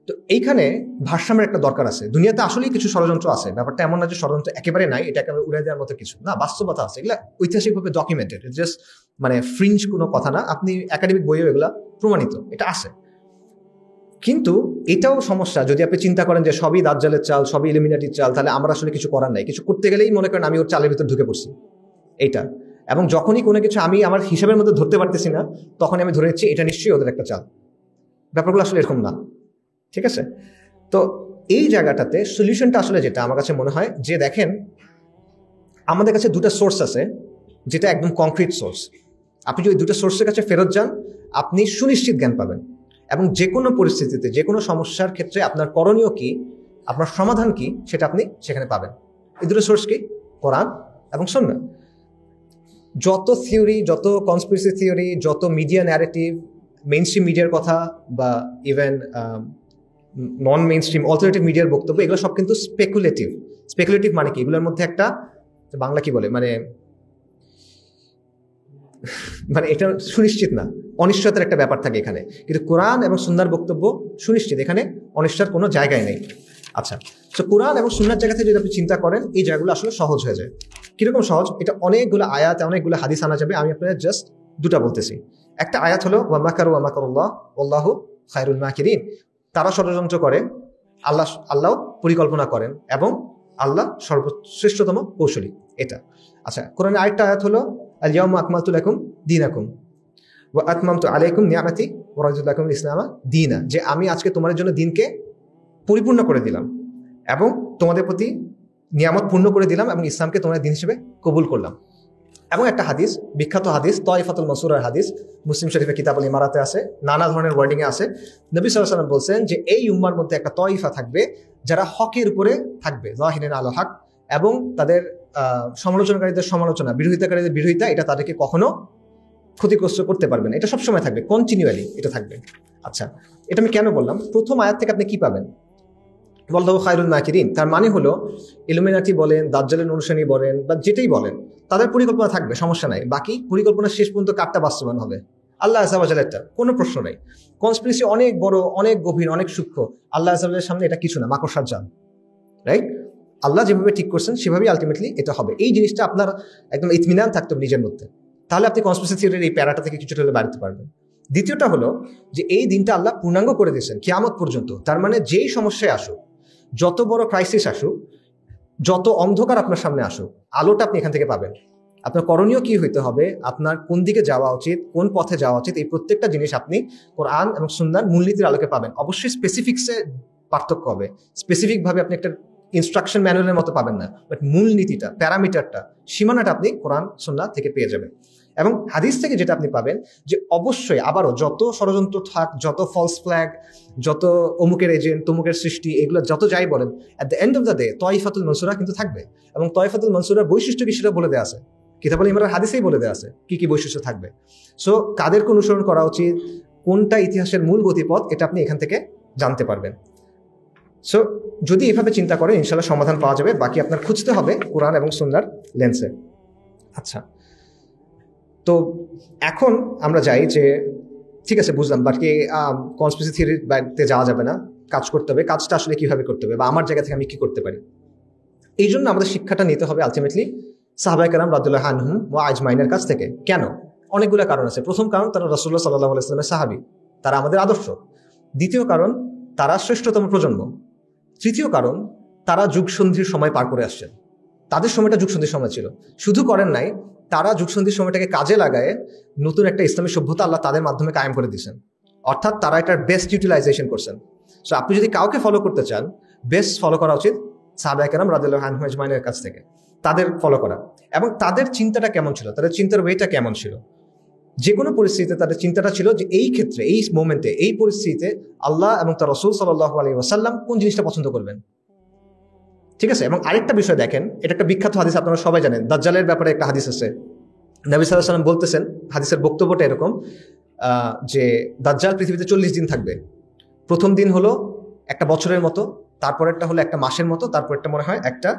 তো এইখানে ভারসাম্যের একটা দরকার আছে। দুনিয়াতে আসলেই কিছু ষড়যন্ত্র আছে, ব্যাপারটা এমন না যে ষড়যন্ত্র একেবারে নাই, এটা একেবারে উড়ে দেওয়ার মতো কিছু না, বাস্তবতা আছে, এগুলা ঐতিহাসিকভাবে ডকুমেন্টেড, জাস্ট মানে ফ্রিঞ্জ কোনো কথা না, আপনি একাডেমিক বইয়েও এগুলা প্রমাণিত, এটা আছে। কিন্তু এটাও সমস্যা, যদি আপনি চিন্তা করেন যে সবই দাজ্জালের চাল, সবই ইলুমিনাটির চাল, তাহলে আমরা আসলে কিছু করার নাই, কিছু করতে গেলেই মনে করেন আমি ওর চালের ভিতর ঢুকে পড়ছি, এইটা। এবং যখনই কোনো কিছু আমি আমার হিসাবের মধ্যে ধরতে পারতেছি না, তখনই আমি ধরে নিচ্ছি এটা নিশ্চয়ই ওদের একটা চাল। ব্যাপারগুলো আসলে এরকম না, ঠিক আছে? তো এই জায়গাটাতে সলিউশনটা আসলে যেটা আমার কাছে মনে হয়, যে দেখেন আমাদের কাছে দুটো সোর্স আছে, যেটা একদম কংক্রিট সোর্স। আপনি যদি দুটো সোর্সের কাছে ফেরত যান, আপনি সুনিশ্চিত জ্ঞান পাবেন, এবং যে কোনো পরিস্থিতিতে, যে কোনো সমস্যার ক্ষেত্রে আপনার করণীয় কি, আপনার সমাধান কি, সেটা আপনি সেখানে পাবেন। এই দুটো সোর্স কি? কোরআন এবং সুন্নাহ। যত থিওরি, যত কনস্পিরেসি থিওরি, যত মিডিয়া ন্যারেটিভ, মেইন স্ট্রিম মিডিয়ার কথা বা ইভেন নন মেইন স্ট্রিম অল্টারনেটিভ মিডিয়ার বক্তব্য, এগুলো সব কিন্তু স্পেকুলেটিভ। স্পেকুলেটিভ মানে কি? এগুলোর মধ্যে একটা বাংলা কি বলে, মানে এটা সুনিশ্চিত না, অনিশ্চয়তার একটা ব্যাপার থাকে এখানে। কিন্তু কোরআন এবং সুন্নাহর বক্তব্য সুনিশ্চিত, এখানে অনিশ্চয়তার কোনো জায়গায় নেই। আচ্ছা, তো কোরআন এবং সুন্নাহর জায়গা থেকে যদি আপনি চিন্তা করেন, এই জায়গাগুলো আসলে সহজ হয়ে যায়। কিরকম সহজ? এটা অনেকগুলো আয়াত, অনেকগুলো হাদিস আনা যাবে, আমি আপনাদের জাস্ট দুটা বলতেছি। একটা আয়াত হলো ওয়া মাকারু ওয়া মাকারুল্লাহ ওয়াল্লাহু খায়রুল মাকিরিন। তারা ষড়যন্ত্র করে, আল্লাহ পরিকল্পনা করেন, এবং আল্লাহ সর্বশ্রেষ্ঠতম কৌশলী, এটা। আচ্ছা, কোরআনের আরেকটা আয়াত হলো আল ইয়াউমা আকমালতু লাকুম দীনাকুম ওয়া আতমামতু আলাইকুম নিআমাতি ওয়া রাদিতু লাকুম ইসলামা দীনা, যে আমি আজকে তোমাদের জন্য দিনকে পরিপূর্ণ করে দিলাম এবং তোমাদের প্রতি নিয়ামত পূর্ণ করে দিলাম, এবং ইসলামকে তোমাদের দিন হিসেবে কবুল করলাম। এবং একটা হাদিস, বিখ্যাত হাদিস, তয়ফাতুল মানসুরার হাদিস, মুসলিম শরীফে কিতাবুল ইমারাতে আছে, নানা ধরনের ওয়ার্ডিংয়ে আছে। নবী সাল্লাল্লাহু আলাইহি ওয়াসাল্লাম বলছেন যে এই উম্মার মধ্যে একটা তয়ফা থাকবে, যারা হকের উপরে থাকবে, যাহিরিন আলা হক, এবং তাদের সমালোচনাকারীদের সমালোচনা, বিরোধিতাকারীদের বিরোধিতা, এটা তাদেরকে কখনো ক্ষতিগ্রস্ত করতে পারবে না, এটা সবসময় থাকবে, কন্টিনিউয়ালি এটা থাকবে। আচ্ছা, এটা আমি কেন বললাম? প্রথম আয়াত থেকে আপনি কি পাবেন? ওয়াল্লাহু খায়রুল মাকিরিন, তার মানে হলো ইলুমিনাটি বলেন, দাজ্জালের অনুসারী বলেন, বা যেটাই বলেন, তাদের পরিকল্পনা থাকবে, সমস্যা নাই। বাকি পরিকল্পনা শেষ পর্যন্ত কারটা বাস্তবায়ন হবে? আল্লাহ আযজা ওয়া জাল্লারটা, কোনো প্রশ্ন নাই। কনস্পিরেসি অনেক বড়, অনেক গভীর, অনেক সূক্ষ্ম, আল্লাহ আযজা ওয়া জাল্লার সামনে এটা কিছু না, মাকড়সার জাল, রাইট? আল্লাহ যেভাবে ঠিক করছেন সেভাবেই আলটিমেটলি এটা হবে। এই জিনিসটা আপনার একদম ইতমিনান থাকতে হবে নিজের মধ্যে, তাহলে আপনি কনস্পিরেসি থিওরির এই প্যারাটা থেকে কিছুটা হলে বাড়তে পারবেন। দ্বিতীয়টা হলো যে এই দিনটা আল্লাহ পূর্ণাঙ্গ করে দিয়েছেন কিয়ামত পর্যন্ত। তার মানে যেই সমস্যায় আসুক, যত বড় ক্রাইসিস আসুক, যত অন্ধকার আপনার সামনে আসুক, আলোটা আপনি এখান থেকে পাবেন। আপনার করণীয় কি হইতে হবে, আপনার কোন দিকে যাওয়া উচিত, কোন পথে যাওয়া উচিত, এই প্রত্যেকটা জিনিস আপনি কোরআন এবং সুন্নাহর মূলনীতির আলোকে পাবেন। অবশ্যই স্পেসিফিক্সে পার্থক্য হবে, স্পেসিফিকভাবে আপনি একটা ইনস্ট্রাকশন ম্যানুয়ালের মতো পাবেন না, বাট মূলনীতিটা, প্যারামিটারটা, সীমানাটা আপনি কোরআন সুন্নাহ থেকে পেয়ে যাবেন। এবং হাদিস থেকে যেটা আপনি পাবেন, যে অবশ্যই আবারও যত ষড়যন্ত্র থাক, যত ফলস ফ্ল্যাগ, যত অমুকের এজেন্ট, তমুকের সৃষ্টি, এগুলো যত যাই বলেন, at the end of the day তয়ফাতুল মানসুরা কিন্তু থাকবে। এবং তয়ফাতুল মানসুরার বৈশিষ্ট্য কি সেটা বলে দেওয়া আছে, কিতাবুল ইমারার হাদিসেই বলে দেওয়া আছে কি কি বৈশিষ্ট্য থাকবে। সো কাদেরকে অনুসরণ করা উচিত, কোনটা ইতিহাসের মূল গতিপথ, এটা আপনি এখান থেকে জানতে পারবেন। সো যদি এভাবে চিন্তা করেন, ইনশাল্লাহ সমাধান পাওয়া যাবে। বাকি আপনার খুঁজতে হবে কোরআন এবং সুন্নাহর লেন্সে। আচ্ছা, তো এখন আমরা যাই যে ঠিক আছে, বুঝলাম, বাকি কনস্পিরেসি থিওরির বাইরে যাওয়া যাবে না, কাজ করতে হবে। কাজটা আসলে কিভাবে করতে হবে, বা আমার জায়গা থেকে আমি কি করতে পারি? এই জন্য আমাদের শিক্ষাটা নিতে হবে আলটিমেটলি সাহাবায়ে কেরাম রাদিয়াল্লাহু আনহুম ওয়া আজমাইনের কাছ থেকে। কেন? অনেকগুলো কারণ আছে। প্রথম কারণ, তারা রাসূলুল্লাহ সাল্লাল্লাহু আলাইহি ওয়াসাল্লামের সাহাবী, তারা আমাদের আদর্শ। দ্বিতীয় কারণ, তারা শ্রেষ্ঠতম প্রজন্ম। তৃতীয় কারণ, তারা যুগসন্ধির সময় পার করে আসছেন, তাদের সময়টা যুগসন্ধির সময় ছিল। শুধু করেন নাই, তারা যুগসন্ধির সময়টাকে কাজে লাগায় নতুন একটা ইসলামী সভ্যতা আল্লাহ তাদের মাধ্যমে কায়েম করে দিয়েছেন। অর্থাৎ তারা এটার বেস্ট ইউটিলাইজেশন করছেন। সো আপনি যদি কাউকে ফলো করতে চান, বেস্ট ফলো করা উচিত সাহাবায়ে কেরাম রাদিয়াল্লাহু আনহুম আজমাইনের কাছ থেকে, তাদের ফলো করা। এবং তাদের চিন্তাটা কেমন ছিল, তাদের চিন্তার ওয়েটা কেমন ছিল, যে কোনো পরিস্থিতিতে তাদের চিন্তাটা ছিল যে এই ক্ষেত্রে, এই মোমেন্টে, এই পরিস্থিতিতে আল্লাহ এবং তার রাসূল সাল্লাল্লাহু আলাইহি ওয়াসাল্লাম কোন জিনিসটা পছন্দ করবেন। ঠিক আছে। এবং আরেকটা বিষয় দেখেন, এটা একটা বিখ্যাত হাদিস, আপনারা সবাই জানেন, দাজ্জালের ব্যাপারে একটা হাদিস আছে। নবী সাল্লাল্লাহু আলাইহি ওয়াসাল্লাম বলতেছেন, হাদিসের বক্তব্যটা এরকম যে দাজ্জাল পৃথিবীতে 40 দিন থাকবে। প্রথম দিন হলো একটা বছরের মতো, তারপরেরটা হলো একটা মাসের মতো, তারপরেরটা মনে হয় একটা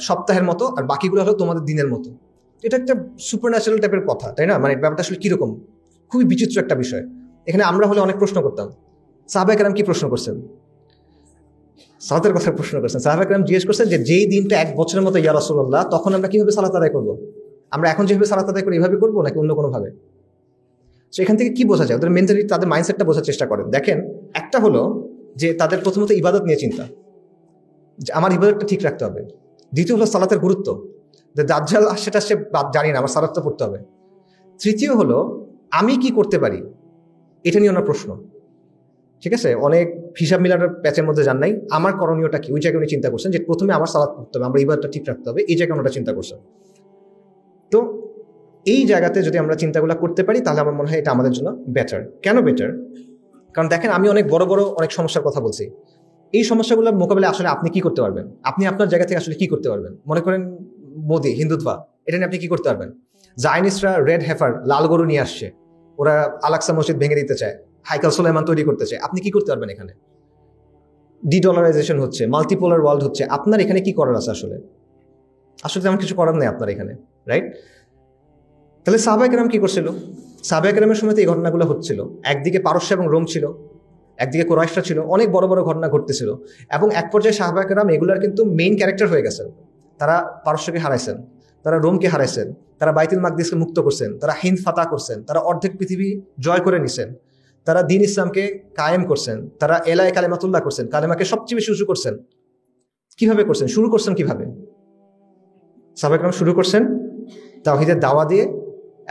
সপ্তাহের মতো, আর বাকিগুলো হলো তোমাদের দিনের মতো। এটা একটা সুপার ন্যাচারাল টাইপের কথা, তাই না? মানে ব্যাপারটা আসলে কিরকম, খুবই বিচিত্র একটা বিষয়। এখানে আমরা হলে অনেক প্রশ্ন করতাম। সাহাবায়ে কেরাম কি প্রশ্ন করছেন? সালাতের কথা প্রশ্ন করছেন। সাহাবায়ে কেরাম জিজ্ঞেস করছেন যে যেই দিনটা এক বছরের মতো ইয়া রাসূলুল্লাহ, তখন আমরা কিভাবে সালাত আদায় করবো? আমরা এখন যেভাবে সালাত আদায় করি এইভাবে করবো নাকি অন্য কোনো ভাবে? তো এখান থেকে কি বোঝা যায়? ওদের মেন্টালিটি, তাদের মাইন্ডসেটটা বোঝার চেষ্টা করেন। দেখেন, একটা হলো যে তাদের প্রথমত ইবাদত নিয়ে চিন্তা, যে আমার ইবাদতটা ঠিক রাখতে হবে। দ্বিতীয় হলো সালাতের গুরুত্ব, যে দাজ্জাল সেটা সে জানি না, আমার সালাতটা পড়তে হবে। তৃতীয় হলো আমি কি করতে পারি, এটা নিয়ে ওনার প্রশ্ন। ঠিক আছে, অনেক হিসাব মিলানোর প্যাচের মধ্যে যান নাই, আমার করণীয়টা কি, ওই জায়গায় উনি চিন্তা করছেন যে প্রথমে আমার সালাত পড়তে হবে, আমার ইবাদতটা ঠিক রাখতে হবে, এই জায়গায় ওনারা চিন্তা করছেন। তো এই জায়গাতে যদি আমরা চিন্তাগুলো করতে পারি তাহলে আমার মনে হয় এটা আমাদের জন্য বেটার। কেন বেটার? কারণ দেখেন, আমি অনেক বড় বড় অনেক সমস্যার কথা বলছি। এই সমস্যাগুলোর মোকাবিলায় আসলে আপনি কি করতে পারবেন? আপনি আপনার জায়গা থেকে আসলে কি করতে পারবেন? মনে করেন মোদি, হিন্দুত্বা, এটা নিয়ে আপনি কি করতে পারবেন? জায়নিস্টরা রেড হেফার, লাল গরু নিয়ে আসছে, ওরা আলাক্সা মসজিদ ভেঙে দিতে চায়, হাইকাল সুলাইমান তৈরি করতে চায়। আপনি কি করতে পারবেন এখানে? ডিডলারাইজেশন হচ্ছে, মাল্টিপোলার ওয়ার্ল্ড হচ্ছে, আপনার এখানে কি করার আছে? আসলে তেমন কিছু করার নেই আপনার এখানে, রাইট? তাহলে সাহাবায়ে কেরাম কি করছিল? সাহাবায়ে কেরামের সময় তো এই ঘটনাগুলো হচ্ছিল। একদিকে পারস্য এবং রোম ছিল, একদিকে কুরাইশরা ছিল, অনেক বড় বড় ঘটনা ঘটতেছিল। এবং এক পর্যায়ে সাহাবায়ে কেরাম এগুলার কিন্তু মেইন ক্যারেক্টার হয়ে গেছেন। তারা পারস্যকে হারাইছেন, তারা রোমকে হারাইছেন, তারা বাইতুল মাকদিসকে মুক্ত করছেন, তারা হিন্দ ফাতা করছেন, তারা অর্ধেক পৃথিবী জয় করে নিছেন, তারা দ্বীন ইসলামকে কায়েম করছেন, তারা এলায়ে কালেমাতুল্লাহ করছেন, কালেমাকে সবচেয়ে বেশি উঁচু করছেন। কিভাবে করছেন? শুরু করছেন কিভাবে? সাহাবায়ে কেরাম শুরু করছেন তাওহীদের দাওয়া দিয়ে,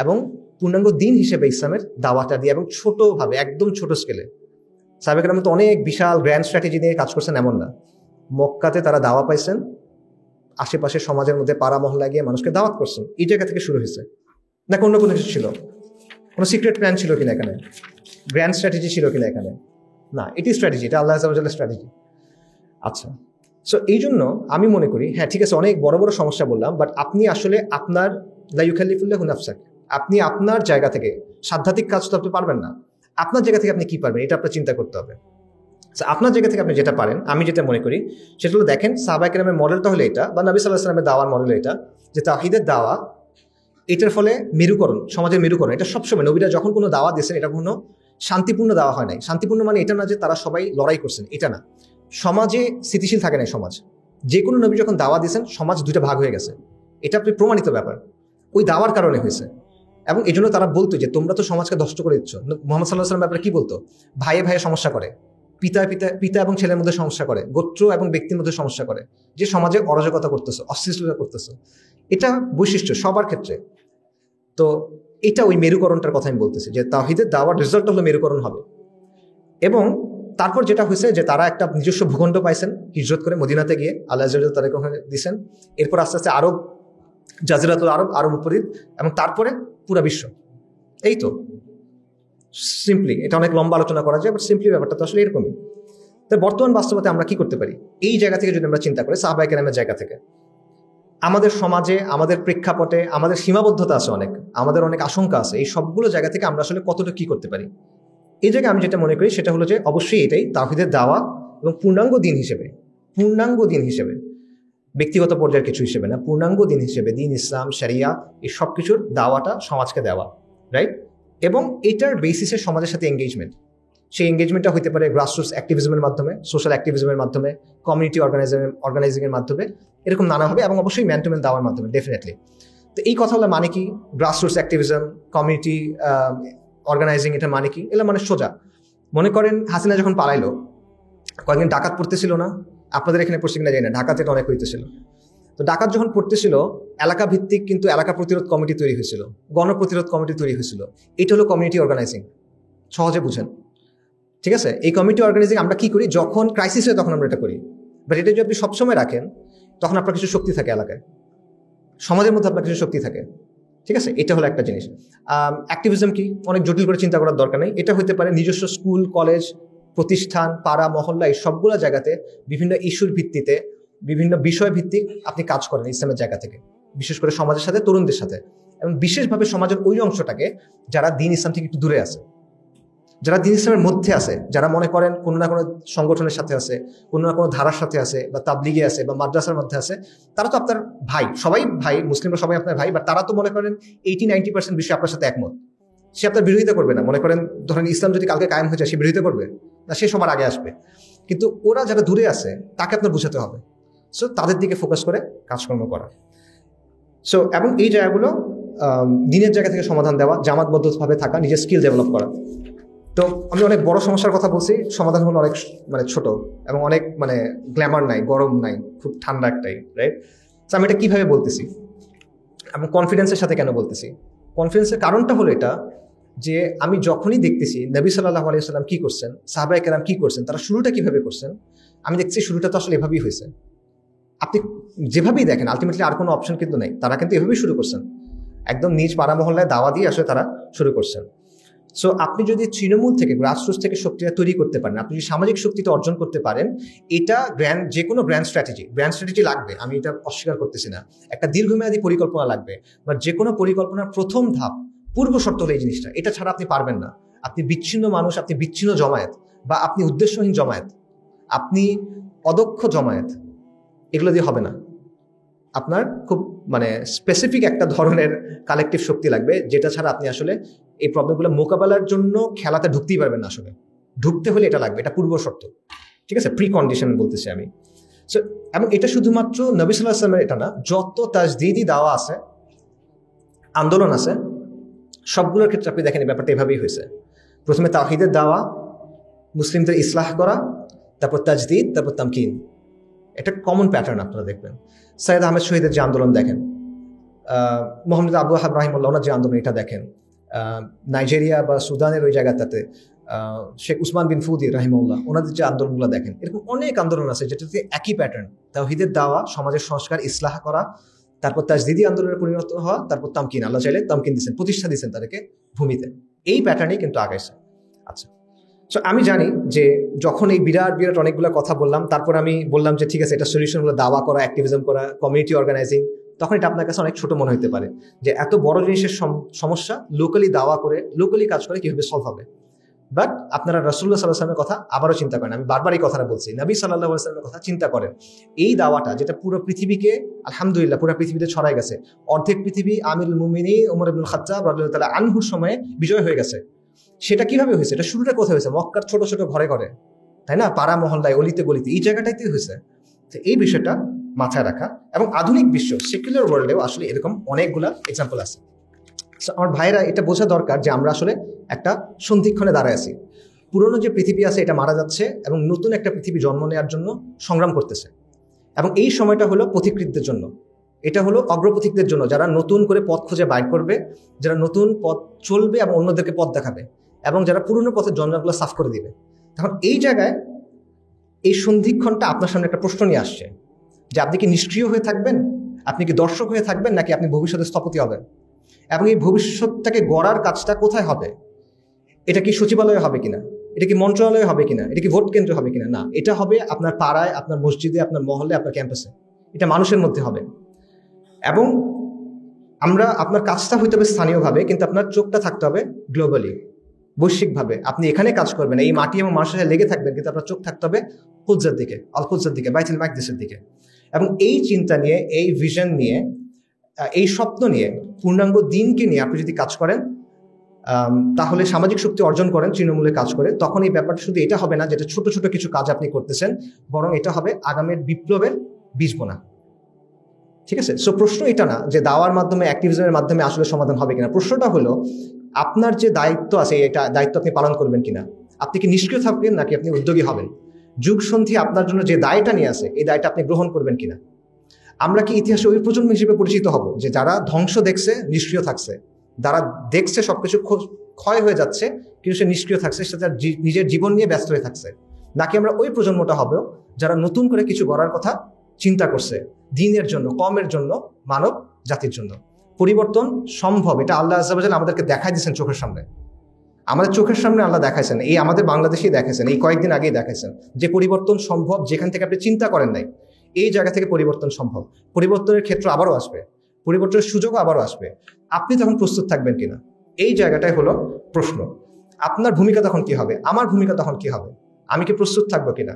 এবং পূর্ণাঙ্গ দিন হিসেবে ইসলামের দাওয়াটা দিয়ে, এবং ছোটভাবে, একদম ছোট স্কেলে। সাহাবায়ে কেরাম তো অনেক বিশাল গ্র্যান্ড স্ট্র্যাটেজি নিয়ে কাজ করছেন এমন না। মক্কাতে তারা দাওয়া পাইছেন, আশেপাশে সমাজের মধ্যে পাড়া মহল্লা গিয়ে মানুষকে দাওয়াত করছেন। এই জায়গা থেকে শুরু হয়েছে, নাকি অন্য কোনো কিছু ছিল? কোনো সিক্রেট প্ল্যান ছিল কিনা এখানে? গ্র্যান্ড স্ট্র্যাটেজি ছিল কিনা এখানে? না, এটি স্ট্র্যাটেজি, এটা আল্লাহ আযজা ওয়া জাল্লার স্ট্র্যাটেজি। আচ্ছা, সো এই জন্য আমি মনে করি, হ্যাঁ ঠিক আছে, অনেক বড় বড় সমস্যা বললাম, বাট আপনি আসলে আপনার লা ইউকাল্লিফুল্লাহু নাফসাক, আপনি আপনার জায়গা থেকে সাধ্যাত্মিক কাজ তো আপনি পারবেন না। আপনার জায়গা থেকে আপনি কি পারবেন, এটা আপনার চিন্তা করতে হবে। আপনার জায়গা থেকে আপনি যেটা পারেন, আমি যেটা মনে করি সেটা হলো, দেখেন সাহাবায়ে কেরামের মডেলটা হলো এটা, বা নবী সাল্লাল্লাহু আলাইহি ওয়াসাল্লামের দাওয়ার মডেল এটা, যে তাওহীদের দাওয়া, এটার ফলে মেরুকরণ, সমাজের মেরুকরণ। এটা সবসময় নবীরা যখন কোনো দাওয়া দিয়েছেন, এটা কোনো শান্তিপূর্ণ দাওয়া হয় নাই। শান্তিপূর্ণ মানে এটা না যে তারা সবাই লড়াই করছেন, এটা না। সমাজে স্থিতিশীল থাকে নাই সমাজ। যে কোনো নবী যখন দাওয়া দিয়েছেন, সমাজ দুইটা ভাগ হয়ে গেছে, এটা আপনি প্রমাণিত ব্যাপার। ওই দাওয়ার কারণে হয়েছে। এবং এই জন্য তারা বলতো যে তোমরা তো সমাজকে নষ্ট করে দিচ্ছ। মুহাম্মদ সাল্লাল্লাহু আলাইহি ওয়াসাল্লাম ব্যাপারে কি বলতো? ভাইয়ে ভাইয়ে সমস্যা করে, পিতা এবং ছেলের মধ্যে সমস্যা করে, গোত্র এবং ব্যক্তির মধ্যে সমস্যা করে, যে সমাজে অরাজকতা করতেছো, অশ্লীলতা করতেছো। এটা বৈশিষ্ট্য সবার ক্ষেত্রে। তো এটা ওই মেরুকরণটার কথা আমি বলতেছি, যে তাওহীদের দাওয়ার রেজাল্ট হলো মেরুকরণ হবে। এবং তারপর যেটা হয়েছে যে তারা একটা নিজস্ব ভূখণ্ড পাইছেন হিজরত করে মদিনাতে গিয়ে, আল্লাহ আযজা তাদেরকে ওখানে দিয়েছেন। এরপর আস্তে আস্তে আরব, জাজিরাতুল আরব, আরব উপদ্বীপ, এবং তারপরে পুরা বিশ্ব। এই তো সিম্পলি, এটা অনেক লম্বা আলোচনা করা যায়, বাট সিম্পলি ব্যাপারটা তো আসলে এরকমই। তো বর্তমান বাস্তবতা আমরা কি করতে পারি এই জায়গা থেকে যদি আমরা চিন্তা করি, সাহাবায়ে কেরামের জায়গা থেকে? আমাদের সমাজে, আমাদের প্রেক্ষাপটে আমাদের সীমাবদ্ধতা আছে অনেক, আমাদের অনেক আশঙ্কা আছে। এই সবগুলো জায়গা থেকে আমরা আসলে কতটা কি করতে পারি? এই জায়গায় আমি যেটা মনে করি সেটা হলো যে অবশ্যই এটাই তাওহীদের দাওয়া, এবং পূর্ণাঙ্গ দিন হিসেবে, ব্যক্তিগত পর্যায়ের কিছু হিসেবে না, পূর্ণাঙ্গ দিন হিসেবে, দিন ইসলাম, শরিয়া, এই সব কিছুর দাওয়াটা সমাজকে দেওয়া, রাইট? এবং এটার বেসিসে সমাজের সাথে এঙ্গেজমেন্ট। সেই এঙ্গেজমেন্টটা হতে পারে গ্রাসরুটস অ্যাক্টিভিজমের মাধ্যমে, সোশ্যাল অ্যাক্টিভিজমের মাধ্যমে, কমিউনিটি অর্গানাইজিংয়ের মাধ্যমে, এরকম নানাভাবে, এবং অবশ্যই ম্যান টু ম্যান দাওয়ার মাধ্যমে, ডেফিনেটলি। তো এই কথা হলো মানে কি, গ্রাসরুটস অ্যাক্টিভিজম, কমিউনিটি অর্গানাইজিং, এটা মানে কি? এগুলো মানে সোজা। মনে করেন হাসিনা যখন পালাইলো, কয়েকদিন ডাকাত পড়তেছিল না? আপনাদের এখানে পড়ছে কিনা জানি না, ঢাকাতে এটা অনেক হইতেছিল। তো ডাকাত যখন পড়তেছিল, এলাকা ভিত্তিক কিন্তু এলাকা প্রতিরোধ কমিটি তৈরি হয়েছিল, গণপ্রতিরোধ কমিটি তৈরি হয়েছিল। এটা হলো কমিউনিটি অর্গানাইজিং, সহজে বুঝেন। ঠিক আছে, এই কমিউনিটি অর্গানাইজিং আমরা কি করি? যখন ক্রাইসিস হয় তখন আমরা এটা করি। বাট এটা যদি আপনি সবসময় রাখেন, তখন আপনার কিছু শক্তি থাকে এলাকায়, সমাজের মধ্যে আপনার কিছু শক্তি থাকে। ঠিক আছে, এটা হলো একটা জিনিস। অ্যাক্টিভিজম কি? অনেক জটিল করে চিন্তা করার দরকার নেই। এটা হতে পারে নিজস্ব স্কুল, কলেজ, প্রতিষ্ঠান, পাড়া, মহল্লা, এই সবগুলো জায়গাতে বিভিন্ন ইস্যুর ভিত্তিতে বিভিন্ন বিষয় ভিত্তিক আপনি কাজ করেন ইসলামের জায়গা থেকে, বিশেষ করে সমাজের সাথে, তরুণদের সাথে, এবং বিশেষভাবে সমাজের ওই অংশটাকে যারা দিন ইসলাম থেকে একটু দূরে আছে, যারা দিন ইসলামের মধ্যে আছে, যারা মনে করেন কোনো না কোনো সংগঠনের সাথে আছে, কোনো না কোনো ধারার সাথে আছে, বা তাবলিগে আছে, বা মাদ্রাসার মধ্যে আছে, তারা তো আপনার ভাই, সবাই ভাই, মুসলিমরা সবাই আপনার ভাই, বা তারা তো মনে করেন 80-90% বিষয় আপনার সাথে একমত। সে আপনার বিরোধিতা করবে না। মনে করেন ধরেন ইসলাম যদি কালকে কায়েম হয়ে যায়, সে বিরোধিতা করবে না, সে সবার আগে আসবে। কিন্তু ওরা যারা দূরে আছে তাকে আপনার বুঝাতে হবে। সো তাদের দিকে ফোকাস করে কাজকর্ম করা। সো এবং এই জায়গাগুলো দিনের জায়গা থেকে সমাধান দেওয়া, জামাতবদ্ধভাবে থাকা, নিজের স্কিল ডেভেলপ করা। তো আমি অনেক বড় সমস্যার কথা বলছি, সমাধান হলো অনেক ছোট এবং অনেক গ্ল্যামার নাই, গরম নাই, খুব ঠান্ডা একটাই, রাইট? তো আমি এটা কিভাবে বলতেছি এবং কনফিডেন্সের সাথে কেন বলতেছি? কনফিডেন্সের কারণটা হলো এটা যে আমি যখনই দেখতেছি নবী সাল্লাল্লাহু আলাইহি ওয়াসাল্লাম কি করছেন, সাহাবায়ে কেরাম কি করছেন, তারা শুরুটা কিভাবে করছেন, আমি দেখছি শুরুটা তো আসলে এভাবেই হয়েছে। আপনি যেভাবেই দেখেন আলটিমেটলি আর কোনো অপশন কিন্তু নেই, তারা কিন্তু এভাবেই শুরু করছেন, একদম নিজ পাড়া মহল্লায় দাওয়া দিয়ে আসলে তারা শুরু করছেন। সো আপনি যদি তৃণমূল থেকে, গ্রাসরুটস থেকে শক্তিটা তৈরি করতে পারেন, আপনি যদি সামাজিক শক্তিটা অর্জন করতে পারেন, এটা যে কোনো গ্র্যান্ড স্ট্র্যাটেজি লাগবে, আমি এটা অস্বীকার করতেছি না। একটা দীর্ঘমেয়াদী পরিকল্পনা লাগবে, বা যে কোনো পরিকল্পনার প্রথম ধাপ, পূর্ব শর্ত হলো এই জিনিসটা। এটা ছাড়া আপনি পারবেন না। আপনি বিচ্ছিন্ন মানুষ, আপনি বিচ্ছিন্ন জমায়েত, বা আপনি উদ্দেশ্যহীন জমায়েত, আপনি অদক্ষ জমায়েত, এগুলো দিয়ে হবে না। আপনার খুব স্পেসিফিক একটা ধরনের কালেকটিভ শক্তি লাগবে, যেটা ছাড়া আপনি আসলে এই প্রবলেমগুলো মোকাবেলার জন্য খেলাতে ঢুকতেই পারবেন না। আসলে ঢুকতে হলে এটা লাগবে, এটা পূর্ব শর্ত, ঠিক আছে? প্রি কন্ডিশন বলতেছি আমি। সো এবং এটা শুধুমাত্র নবী সাল্লাল্লাহু আলাইহি ওয়াসাল্লামের এটা না, যত তাজদীদি দাওয়া আছে, আন্দোলন আছে, সবগুলোর ক্ষেত্রে আপনি দেখেন এই ব্যাপারটা এভাবেই হয়েছে। প্রথমে তাওহীদের দাওয়া, মুসলিমদের ইসলাহ করা, তারপর তাজদীদ, তারপর তামকিন। এটা কমন প্যাটার্ন আপনারা দেখবেন। সৈয়দ আহমেদ শহীদের যে আন্দোলন দেখেন, মোহাম্মদ আবু ওয়াহাব রাহিমাহুল্লাহ ওনার যে আন্দোলন, এটা দেখেন। নাইজেরিয়া বা সুদানের ওই জায়গাটাতে শেখ উসমান বিন ফুদি রাহিমাহুল্লাহ ওনাদের যে আন্দোলনগুলো দেখেন, এরকম অনেক আন্দোলন আছে যেটাতে একই প্যাটার্ন, তাওহীদের দাওয়া, সমাজের সংস্কার, ইসলাহ করা, তারপর তাজদীদি আন্দোলনের পরিণত হওয়া, তারপর তামকিন, আল্লাহ চাইলে তামকিন দিচ্ছেন, প্রতিষ্ঠা দিচ্ছেন তাদেরকে ভূমিতে। এই প্যাটার্নেই কিন্তু আগাইছে। আচ্ছা, সো আমি জানি যে যখন এই বিরাট অনেকগুলো কথা বললাম, তারপর আমি বললাম যে ঠিক আছে, এটা সলিউশন হলো দাওয়া করা, অ্যাক্টিভিজম করা, কমিউনিটি অর্গানাইজিং, তখন এটা আপনার কাছে অনেক ছোট মনে হতে পারে যে এত বড় জিনিসের সমস্যা লোকালি দাওয়া করে, লোকালি কাজ করে কিভাবে সলভ হবে। বাট আপনারা রাসূলুল্লাহ সাল্লাল্লাহু আলাইহি ওয়াসাল্লামের কথা আবারও চিন্তা করেন, আমি বারবার এই কথাটা বলছি, নবী সাল্লাল্লাহু আলাইহি ওয়াসাল্লামের কথা চিন্তা করেন। এই দাওয়াটা যেটা পুরো পৃথিবীকে, আলহামদুলিল্লাহ, পুরো পৃথিবীতে ছড়ায় গেছে, অর্ধেক পৃথিবী আমিরুল মুমিনিন ওমর ইবনুল খাত্তাব রাদিয়াল্লাহু তাআলা আনহুর সময়ে বিজয় হয়ে গেছে। সেটা কিভাবে হয়েছে? এটা শুরুটা কোথায় হয়েছে? মক্কার ছোট ছোট ঘরে ঘরে, তাই না? পাড়া মহল্লায়, অলিতে গলিতে, এই জায়গাটাইতে হয়েছে। তো এই বিষয়টা মাথায় রাখা, এবং আধুনিক বিশ্ব, সেকুলার ওয়ার্ল্ডেও আসলে এরকম অনেকগুলা এক্সাম্পল আছে। আমার ভাইরা এটা বোঝা দরকার যে আমরা আসলে একটা সন্ধিক্ষণে দাঁড়ায় আছি। পুরনো যে পৃথিবী আছে এটা মারা যাচ্ছে, এবং নতুন একটা পৃথিবী জন্ম নেওয়ার জন্য সংগ্রাম করতেছে। এবং এই সময়টা হলো পথিকৃতদের জন্য, এটা হলো অগ্রপথিকদের জন্য, যারা নতুন করে পথ খুঁজে বাইর করবে, যারা নতুন পথ চলবে এবং অন্যদেরকে পথ দেখাবে, এবং যারা পুরনো পথের জঞ্জালগুলো সাফ করে দিবে। তখন এই জায়গায় এই সন্ধিক্ষণটা আপনার সামনে একটা প্রশ্ন নিয়ে আসছে যে আপনি কি নিষ্ক্রিয় হয়ে থাকবেন, আপনি কি দর্শক হয়ে থাকবেন, নাকি আপনি ভবিষ্যতে স্থপতি হবেন? এবং এই ভবিষ্যৎটাকে গড়ার কাজটা কোথায় হবে? এটা কি সচিবালয়ে হবে কিনা, এটা কি মন্ত্রণালয়ে হবে কিনা, এটা কি ভোট কেন্দ্রে হবে কিনা? না, এটা হবে আপনার পাড়ায়, আপনার মসজিদে, আপনার মহলে, আপনার ক্যাম্পাসে, এটা মানুষের মধ্যে হবে। এবং আপনার কাজটা হইতে হবে স্থানীয়ভাবে, কিন্তু আপনার চোখটা থাকতে হবে গ্লোবালি, বৈশ্বিকভাবে। আপনি এখানে কাজ করবেন, এই মাটি এবং মানুষের সাথে লেগে থাকবেন, কিন্তু আপনার চোখ থাকতে হবে কুদসের দিকে, আল কুদসের দিকে, বাইতুল মাকদিসের দিকে। এবং এই চিন্তা নিয়ে, এই ভিশন নিয়ে, এই স্বপ্ন নিয়ে, পূর্ণাঙ্গ দিনকে নিয়ে আপনি যদি কাজ করেন, তাহলে সামাজিক শক্তি অর্জন করেন তৃণমূলে কাজ করে, তখন এই ব্যাপারটা শুধু এটা হবে না যেটা ছোট ছোট কিছু কাজ আপনি করতেছেন, বরং এটা হবে আগামীর বিপ্লবের বীজ বোনা। ঠিক আছে? সো প্রশ্ন এটা না যে দাওয়ার মাধ্যমে, অ্যাক্টিভিজমের মাধ্যমে আসলে সমাধান হবে কিনা। প্রশ্নটা হলো আপনার যে দায়িত্ব আছে, এটা দায়িত্ব আপনি পালন করবেন কিনা। আপনি কি নিষ্ক্রিয় থাকবেন, নাকি আপনি উদ্যোগী হবেন? যুগ সন্ধি আপনার জন্য যে দায়টা নিয়ে আসে, এই দায়টা আপনি গ্রহণ করবেন কিনা। আমরা কি ইতিহাসে ওই প্রজন্ম হিসেবে পরিচিত হব যে যারা ধ্বংস দেখছে, নিষ্ক্রিয় থাকছে, যারা দেখছে সবকিছু ক্ষয় হয়ে যাচ্ছে কিন্তু সে নিষ্ক্রিয় থাকছে, সে তার নিজের জীবন নিয়ে ব্যস্ত হয়ে থাকছে? নাকি আমরা ওই প্রজন্মটা হব যারা নতুন করে কিছু করার কথা চিন্তা করছে, দ্বীনের জন্য, কওমের জন্য, মানব জাতির জন্য? পরিবর্তন সম্ভব, এটা আল্লাহ আযজা ওয়া জাল্লা আমাদেরকে দেখাই দিয়েছেন চোখের সামনে। আমাদের চোখের সামনে আল্লাহ দেখাইছেন, এই আমাদের বাংলাদেশেই দেখাইছেন, এই কয়েকদিন আগেই দেখাইছেন যে পরিবর্তন সম্ভব, যেখান থেকে আপনি চিন্তা করেন নাই। এই জায়গা থেকে পরিবর্তন সম্ভব, পরিবর্তনের ক্ষেত্র আবারও আসবে, পরিবর্তনের সুযোগও আবারও আসবে। আপনি তখন প্রস্তুত থাকবেন কিনা, এই জায়গাটাই হলো প্রশ্ন। আপনার ভূমিকা তখন কি হবে, আমার ভূমিকা তখন কি হবে, আমি কি প্রস্তুত থাকবো কিনা,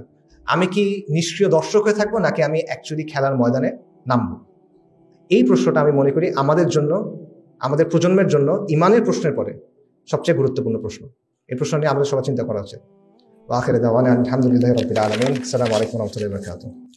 আমি কি নিষ্ক্রিয় দর্শক হয়ে থাকবো নাকি আমি অ্যাকচুয়ালি খেলার ময়দানে নামবো। এই প্রশ্নটা আমি মনে করি আমাদের জন্য, আমাদের প্রজন্মের জন্য ইমানের প্রশ্নের পরে সবচেয়ে গুরুত্বপূর্ণ প্রশ্ন। এই প্রশ্ন নিয়ে আমাদের সবার চিন্তা করা উচিত। ওয়া আখিরু দাওয়ানা আলহামদুলিল্লাহি রাব্বিল আলামিন। আসসালামু আলাইকুম ওয়া রাহমাতুল্লাহি ওয়া বারাকাতুহু।